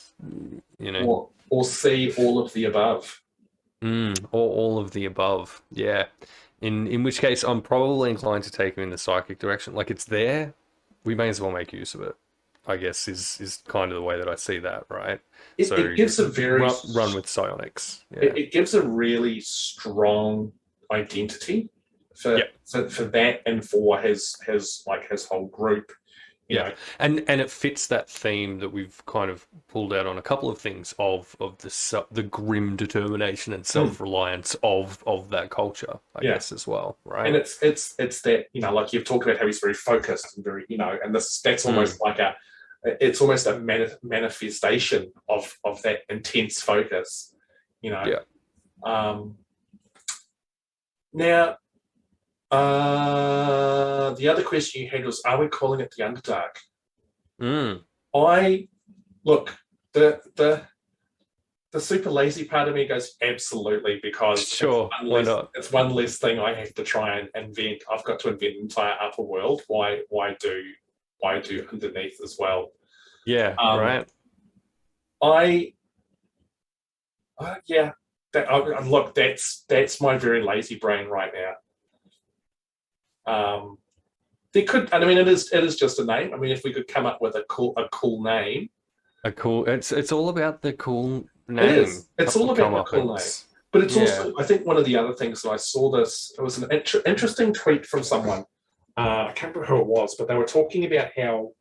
B: or see all of the above.
A: Or all of the above, yeah. In which case, I'm probably inclined to take him in the psychic direction. Like it's there, we may as well make use of it. I guess is kind of the way that I see that, right?
B: It gives a very
A: run with psionics.
B: Yeah. It gives a really strong identity for that and for his whole group. You know.
A: And it fits that theme that we've kind of pulled out on a couple of things of the grim determination and self-reliance of that culture, I guess, as well, right?
B: And it's that, like you've talked about how he's very focused and very, and that's almost like it's almost a manifestation of that intense focus, Now, the other question you had was, are we calling it the Underdark? I look, the super lazy part of me goes absolutely, because
A: why not?
B: It's one less thing I have to try and invent. I've got to invent an entire upper world. Why do underneath as well?
A: Yeah, right.
B: Look, that's my very lazy brain right now. There could, and I mean, it is just a name. I mean, if we could come up with a cool name,
A: it's all about the cool name.
B: It is. It's all about the cool name. But it's also, I think, one of the other things that I saw this. It was an interesting tweet from someone. I can't remember who it was, but they were talking about how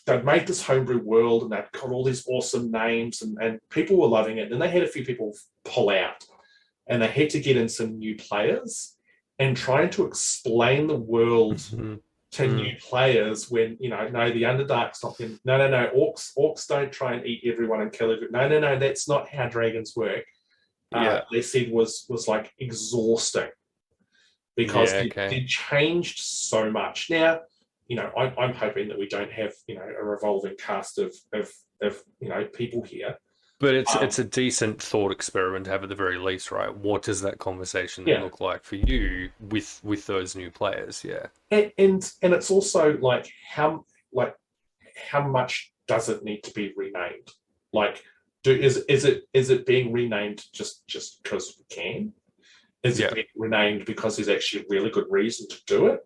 B: they'd made this homebrew world and they'd got all these awesome names and people were loving it. And then they had a few people pull out and they had to get in some new players and trying to explain the world to new players when, no, the Underdark's not them. No, orcs don't try and eat everyone and kill everyone. No, that's not how dragons work. They said was like exhausting because they changed so much. Now, I'm hoping that we don't have, a revolving cast of people here.
A: But it's a decent thought experiment to have at the very least, right? What does that conversation look like for you with those new players? Yeah,
B: and it's also like how much does it need to be renamed? Like, is it being renamed just because we can? Is it being renamed because there's actually a really good reason to do it?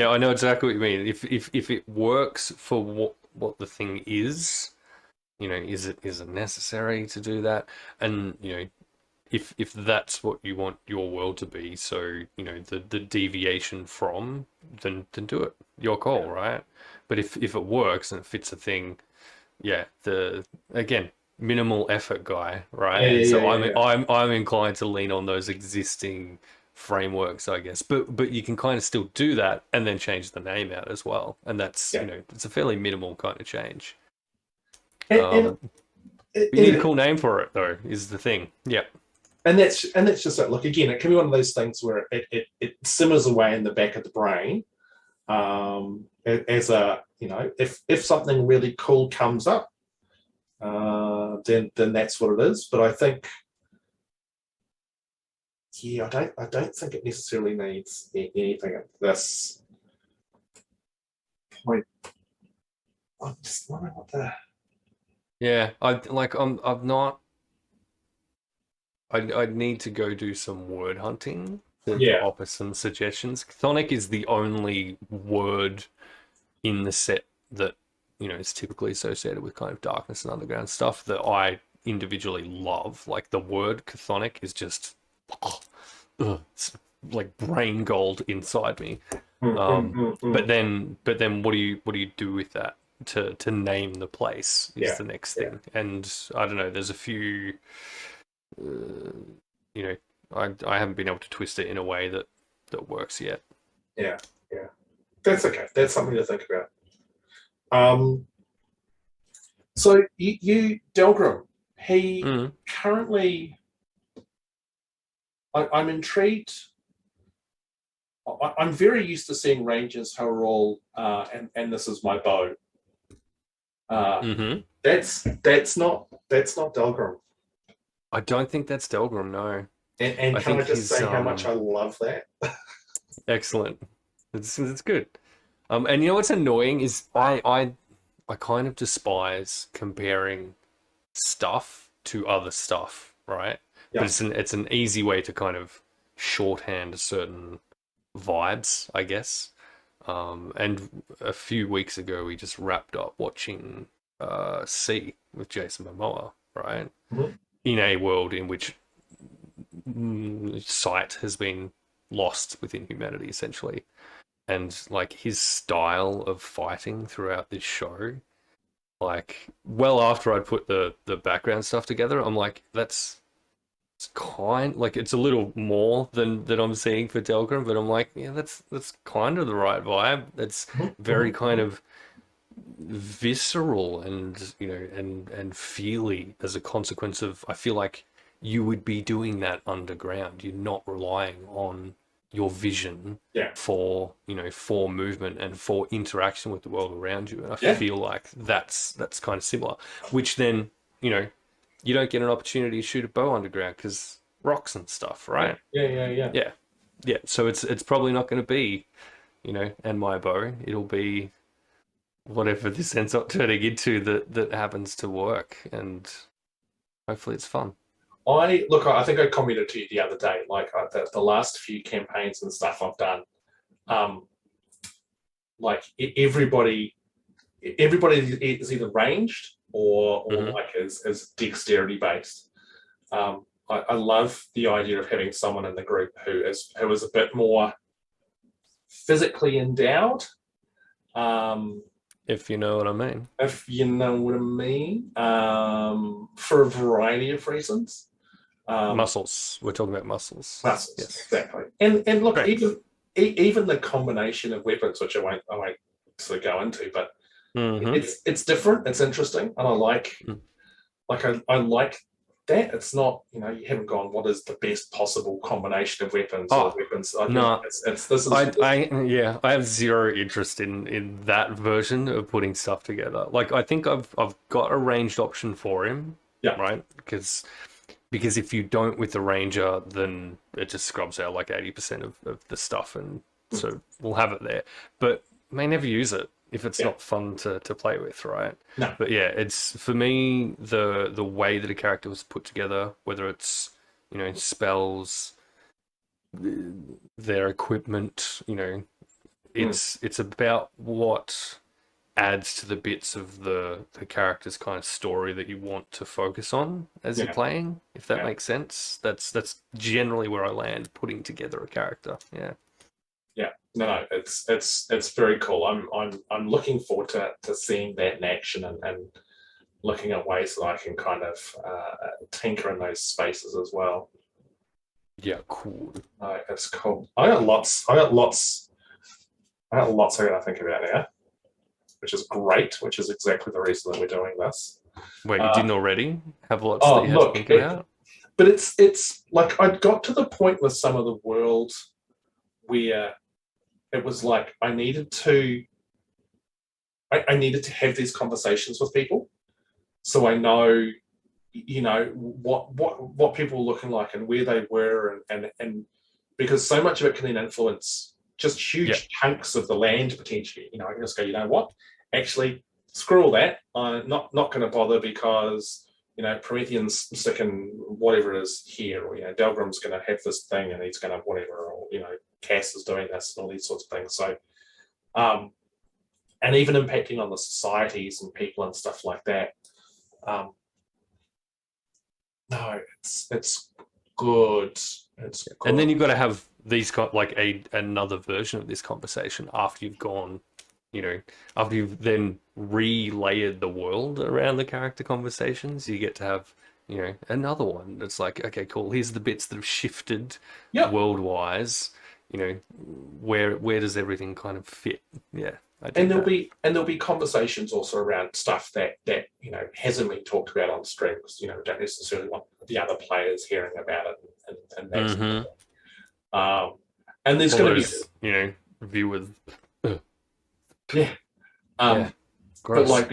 A: I know exactly what you mean. If it works for what the thing is, is it necessary to do that? And if that's what you want your world to be, so the deviation from, then do it. Your call, right? But if it works and it fits a thing, again, minimal effort guy, right? I'm inclined to lean on those existing frameworks, I guess, but you can kind of still do that and then change the name out as well, and that's it's a fairly minimal kind of change. You need a cool name for it though, is the thing.
B: and that's just it. Look, again, it can be one of those things where it simmers away in the back of the brain, as a, if something really cool comes up, then that's what it is. But I think, yeah, I don't think it necessarily needs anything at this point. I'm just wondering what the.
A: Yeah, I'm not. I'd need to go do some word hunting to offer some suggestions. Chthonic is the only word in the set that, is typically associated with kind of darkness and underground stuff that I individually love. Like the word chthonic is just it's like brain gold inside me. But then what do you do with that to name the place is the next thing. And I don't know, there's a few I haven't been able to twist it in a way that works yet.
B: Yeah. That's okay. That's something to think about. So you Delgrim, he currently, I'm intrigued. I'm very used to seeing rangers who are all, and this is my bow. That's not Delgrim.
A: I don't think that's Delgrim, no.
B: And can I just say how much I love that?
A: Excellent. It's good. And you know what's annoying is I kind of despise comparing stuff to other stuff, right?
B: Yeah.
A: But it's an easy way to kind of shorthand certain vibes, I guess. And a few weeks ago we just wrapped up watching C with Jason Momoa, right? In a world in which sight has been lost within humanity, essentially. And like his style of fighting throughout this show, like well after I'd put the background stuff together, I'm like, it's a little more than I'm seeing for Delgrim, but I'm like, yeah, that's kind of the right vibe. It's very kind of visceral and and feely as a consequence of, I feel like you would be doing that underground. You're not relying on your vision for for movement and for interaction with the world around you. And I feel like that's kind of similar, which then you don't get an opportunity to shoot a bow underground because rocks and stuff, right? Yeah. So it's probably not going to be and my bow. It'll be whatever this ends up turning into that happens to work, and hopefully it's fun.
B: I think I commented to you the other day, like the last few campaigns and stuff I've done, like everybody is either ranged or like is dexterity based. I love the idea of having someone in the group who is a bit more physically endowed.
A: If you know what I mean.
B: If you know what I mean, for a variety of reasons.
A: Muscles. We're talking about muscles.
B: Muscles, yes. Exactly. And look, great. even the combination of weapons, which I won't sort of go into, but it's different. It's interesting, and I like I like that. It's not you haven't gone, what is the best possible combination of weapons or weapons?
A: I have zero interest in that version of putting stuff together. Like I think I've got a ranged option for him.
B: Yeah.
A: Right? Because if you don't with the ranger, then it just scrubs out like 80% of the stuff, and so we'll have it there. But may never use it if it's not fun to play with, right?
B: No.
A: But yeah, it's for me the way that a character was put together, whether it's spells, their equipment, it's about what adds to the bits of the character's kind of story that you want to focus on as you're playing, if that makes sense. That's generally where I land putting together a character.
B: No, it's very cool. I'm looking forward to seeing that in action and looking at ways that I can kind of tinker in those spaces as well.
A: Yeah, cool.
B: It's cool. I got lots I gotta think about now, which is great, which is exactly the reason that we're doing this.
A: Wait, you didn't already have lots that you had to think about?
B: but it's like I got to the point with some of the worlds where it was like I needed to have these conversations with people, so I know, what people were looking like and where they were, and because so much of it can then influence just huge chunks of the land potentially. I can just go, you know what, actually screw all that. I'm not going to bother because Promethean's sick and whatever it is here, or Delgrim's going to have this thing and he's going to whatever, or Cass is doing this and all these sorts of things. So, and even impacting on the societies and people and stuff like that. No, it's good. It's good.
A: And then you've got to have these another version of this conversation after you've gone, after you've then re-layered the world around the character conversations. You get to have, another one that's like, okay, cool. Here's the bits that have shifted world-wise. Where does everything kind of fit? Yeah.
B: And there'll be conversations also around stuff that hasn't been talked about on stream, because don't necessarily want the other players hearing about it and that sort of thing. And there's going to
A: be viewers.
B: But like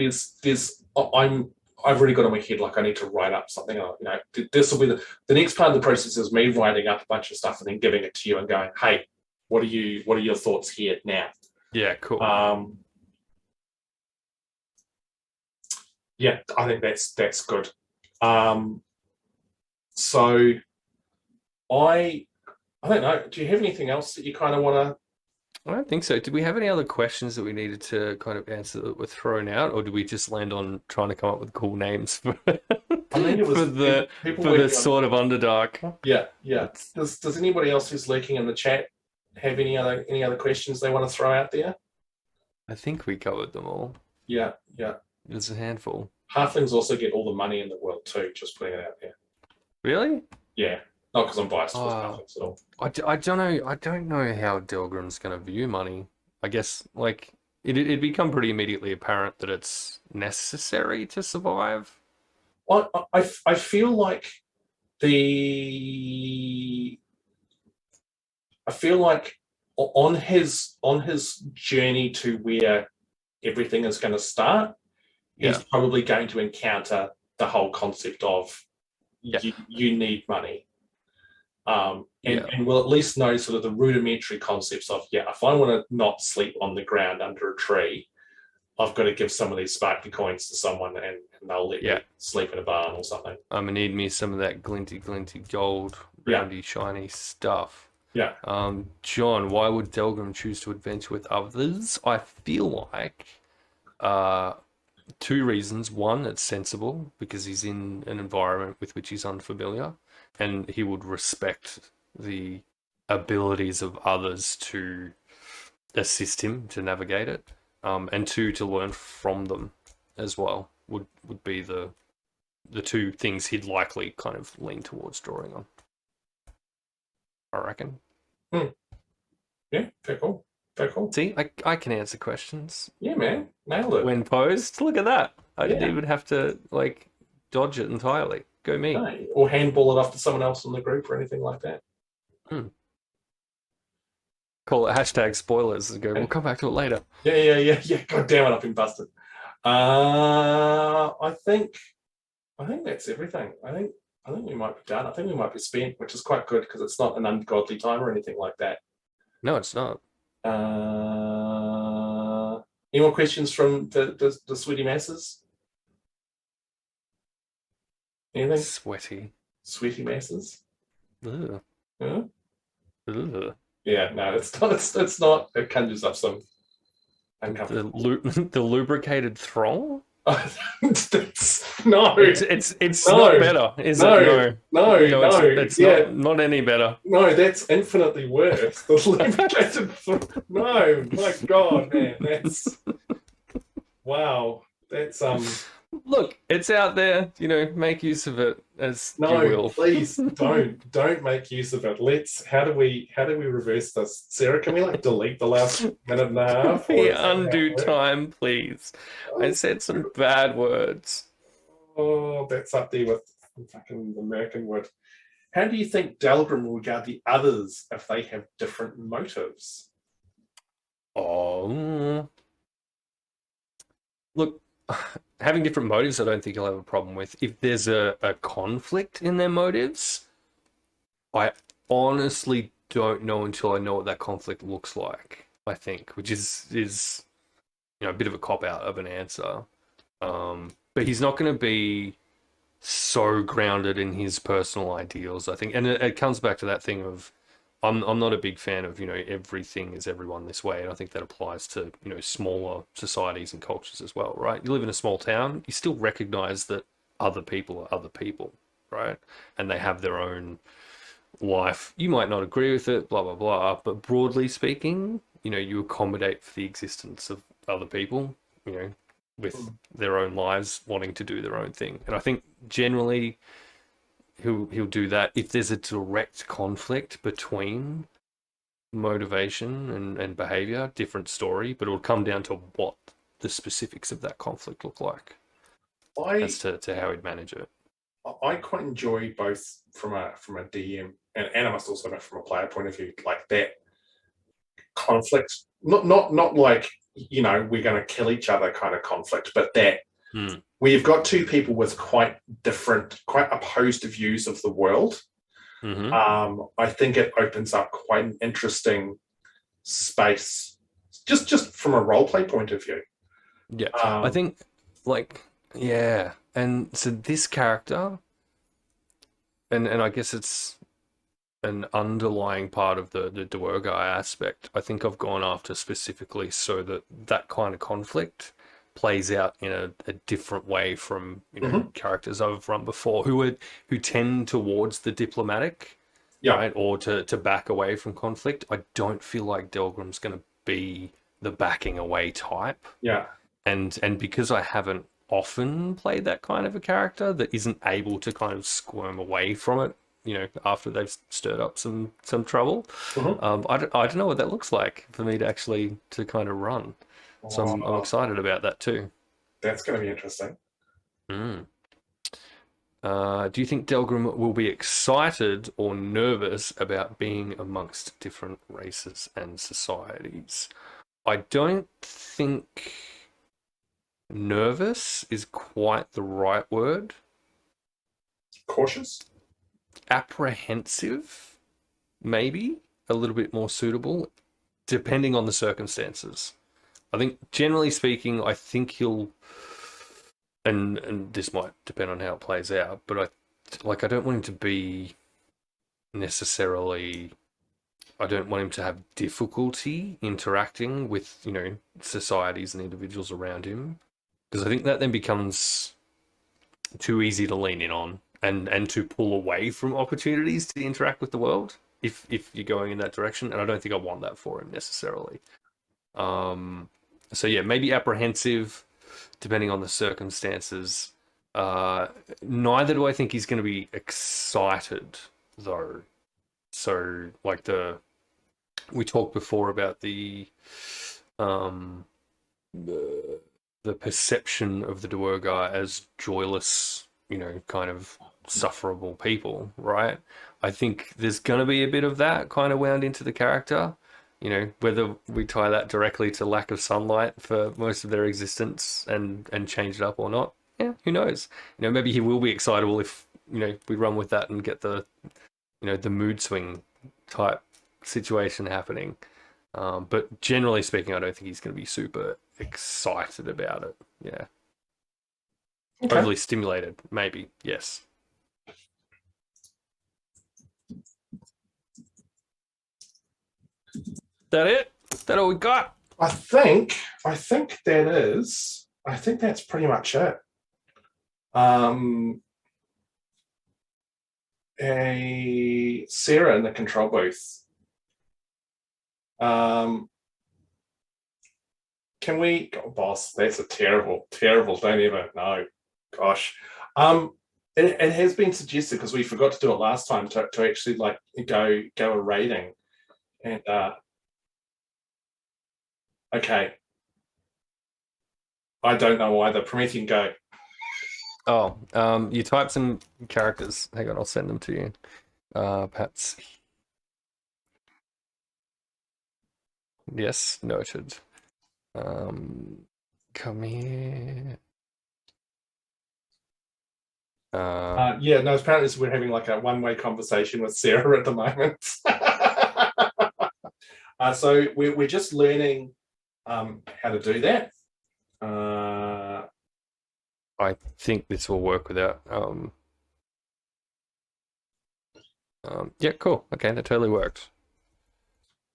B: I've already got in my head, like I need to write up something. This will be the next part of the process is me writing up a bunch of stuff and then giving it to you and going, hey, what are your thoughts here now?
A: Yeah, cool.
B: Yeah, I think that's good. So I don't know. Do you have anything else that you kind of want to?
A: I don't think so. Did we have any other questions that we needed to kind of answer that were thrown out, or did we just land on trying to come up with cool names for the sort of Underdark?
B: Yeah. Does anybody else who's lurking in the chat have any other questions they want to throw out there?
A: I think we covered them all.
B: Yeah.
A: There's a handful.
B: Halflings also get all the money in the world too, just putting it out there.
A: Really?
B: Yeah. Not because I'm biased towards halflings at all.
A: I don't know. I don't know how Delgrim's going to view money. I guess it'd become pretty immediately apparent that it's necessary to survive.
B: I feel like on his journey to where everything is going to start, he's probably going to encounter the whole concept of you need money. And we'll at least know sort of the rudimentary concepts of, if I want to not sleep on the ground under a tree, I've got to give some of these sparkly coins to someone and they'll let me sleep in a barn or something.
A: I'm going to need me some of that glinty gold, roundy, shiny stuff.
B: Yeah.
A: John, why would Delgrim choose to adventure with others? I feel like two reasons. One, it's sensible because he's in an environment with which he's unfamiliar, and he would respect the abilities of others to assist him to navigate it. And two, to learn from them as well would be the two things he'd likely kind of lean towards drawing on, I reckon.
B: Yeah, very cool.
A: See, I can answer questions.
B: Yeah, man. Nailed it.
A: When posed, look at that. I didn't even have to dodge it entirely. Go me.
B: No, or handball it off to someone else in the group or anything like that.
A: Call it hashtag spoilers and go, we'll come back to it later.
B: Yeah. God damn it, I've been busted. I think that's everything. I think we might be done. I think we might be spent, which is quite good because it's not an ungodly time or anything like that.
A: No, it's not.
B: Any more questions from the sweaty masses? Anything? Sweaty masses?
A: Ugh.
B: Huh?
A: Ugh.
B: Yeah, no, it's not. It's not. It conjures up some
A: the lubricated throng.
B: No,
A: it's not better, is it?
B: No,
A: it's not any better.
B: No, that's infinitely worse. The lubricated no, my God, man, that's wow. That's Look,
A: it's out there. Make use of it as you will.
B: Please don't make use of it. How do we reverse this? Sarah, can we delete the last minute and a half?
A: Undo time, please. I said some bad words.
B: Oh, that's up there with fucking American word. How do you think Delgrim will regard the others if they have different motives?
A: Oh, look, having different motives, I don't think you'll have a problem with. If there's a conflict in their motives, I honestly don't know until I know what that conflict looks like, I think, which is a bit of a cop out of an answer. But he's not going to be so grounded in his personal ideals, I think. And it comes back to that thing of I'm not a big fan of, everything is everyone this way. And I think that applies to, smaller societies and cultures as well, right? You live in a small town, you still recognize that other people are other people, right? And they have their own life. You might not agree with it, blah, blah, blah. But broadly speaking, you accommodate for the existence of other people, with their own lives wanting to do their own thing. And I think generally he'll do that if there's a direct conflict between motivation and behavior, different story, but it'll come down to what the specifics of that conflict look like as to how he'd manage it.
B: I quite enjoy both from a DM and I must also know from a player point of view, like that conflict, not like, we're going to kill each other kind of conflict, but that where you've got two people with quite different, quite opposed views of the world.
A: Mm-hmm.
B: I think it opens up quite an interesting space, just from a roleplay point of view.
A: Yeah, I think, yeah, and so this character, and I guess it's an underlying part of the Duergar aspect. I think I've gone after specifically so that kind of conflict plays out in a different way from characters I've run before who tend towards the diplomatic, right, or to back away from conflict. I don't feel like Delgrim's going to be the backing away type.
B: Yeah,
A: and because I haven't often played that kind of a character that isn't able to kind of squirm away from it, after they've stirred up some trouble. I don't know what that looks like for me to actually to kind of run. So I'm excited about that too.
B: That's going to be interesting.
A: Do you think Delgrim will be excited or nervous about being amongst different races and societies? I don't think nervous is quite the right word.
B: Cautious?
A: Apprehensive, maybe a little bit more suitable, depending on the circumstances. I think, generally speaking, I think he'll, and this might depend on how it plays out, but I don't want him to be necessarily. I don't want him to have difficulty interacting with, societies and individuals around him, because I think that then becomes too easy to lean in on and to pull away from opportunities to interact with the world if you're going in that direction. And I don't think I want that for him necessarily. So yeah, maybe apprehensive depending on the circumstances. Neither do I think he's going to be excited though. So we talked before about the perception of the Duergar as joyless, kind of sufferable people, right? I think there's going to be a bit of that kind of wound into the character, whether we tie that directly to lack of sunlight for most of their existence and change it up or not. Yeah, who knows? Maybe he will be excitable if, we run with that and get the, the mood swing type situation happening. But generally speaking, I don't think he's going to be super excited about it. Yeah. Okay. Overly stimulated, maybe. Yes. That it? That all we got?
B: I think that is. I think that's pretty much it. Sarah in the control booth. Can we, boss? That's a terrible. Don't ever. No, gosh. It has been suggested because we forgot to do it last time to actually go a rating, and okay. I don't know either. Promethean, go.
A: Oh, you type some characters. Hang on, I'll send them to you. Perhaps. Yes, noted. Come here.
B: Yeah, no, apparently we're having like a one-way conversation with Sarah at the moment. So we're just learning how to do that.
A: I think this will work without. Yeah, cool. Okay, that totally works.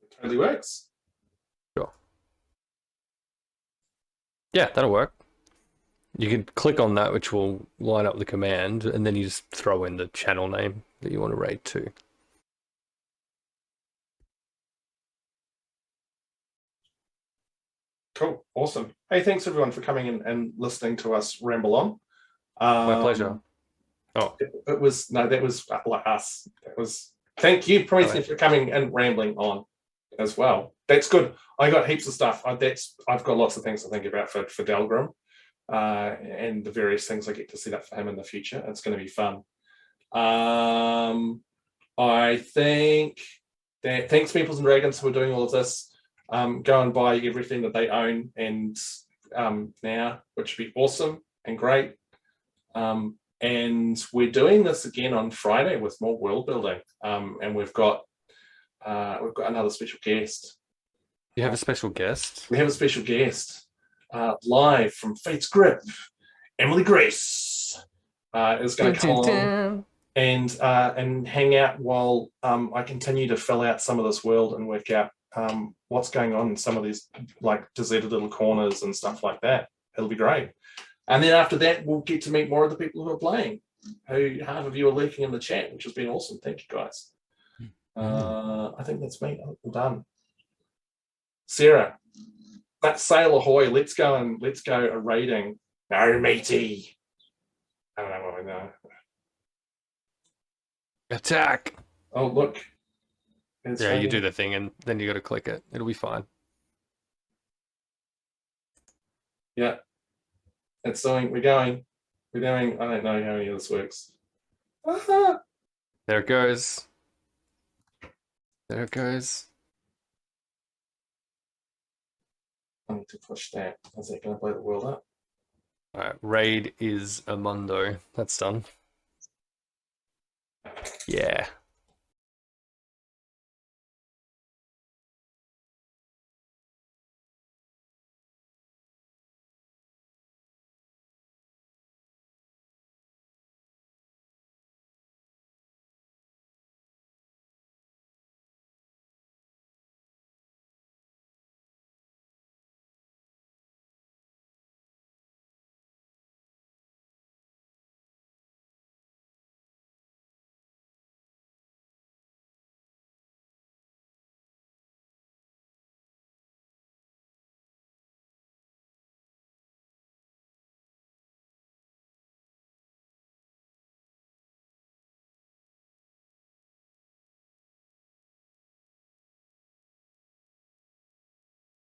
B: It totally works.
A: Sure. Yeah, that'll work. You can click on that, which will line up the command, and then you just throw in the channel name that you want to raid to.
B: Cool, awesome. Hey, thanks everyone for coming in and listening to us ramble on.
A: My pleasure. Oh,
B: It was that was like us. That was thank you, Prometheus, for coming and rambling on as well. That's good. I got heaps of stuff. I've got lots of things to think about for Delgrim, and the various things I get to set up for him in the future. It's going to be fun. I think that thanks Meeples and Dragons for doing all of this. Go and buy everything that they own and now, which would be awesome and great. And we're doing this again on Friday with more world building. And we've got another special guest.
A: you have a special guest?
B: We have a special guest live from Fate's Grip. Emily Grace is going to come on and hang out while I continue to fill out some of this world and work out what's going on in some of these like deserted little corners and stuff like that. It'll be great. And then after that, we'll get to meet more of the people who are playing, who half of you are lurking in the chat, which has been awesome. Thank you, guys. I think that's me. I'm done. Sarah, that sail ahoy. Let's go a raiding. No, matey. I don't know what I know.
A: Attack!
B: Oh, look.
A: Yeah, you do the thing and then you got to click it. It'll be fine.
B: Yeah. It's doing, we're doing, I don't know how any of this works.
A: There it goes. There it goes.
B: I need to push that. Is that going to blow the world up?
A: All right, raid is a mundo. That's done. Yeah.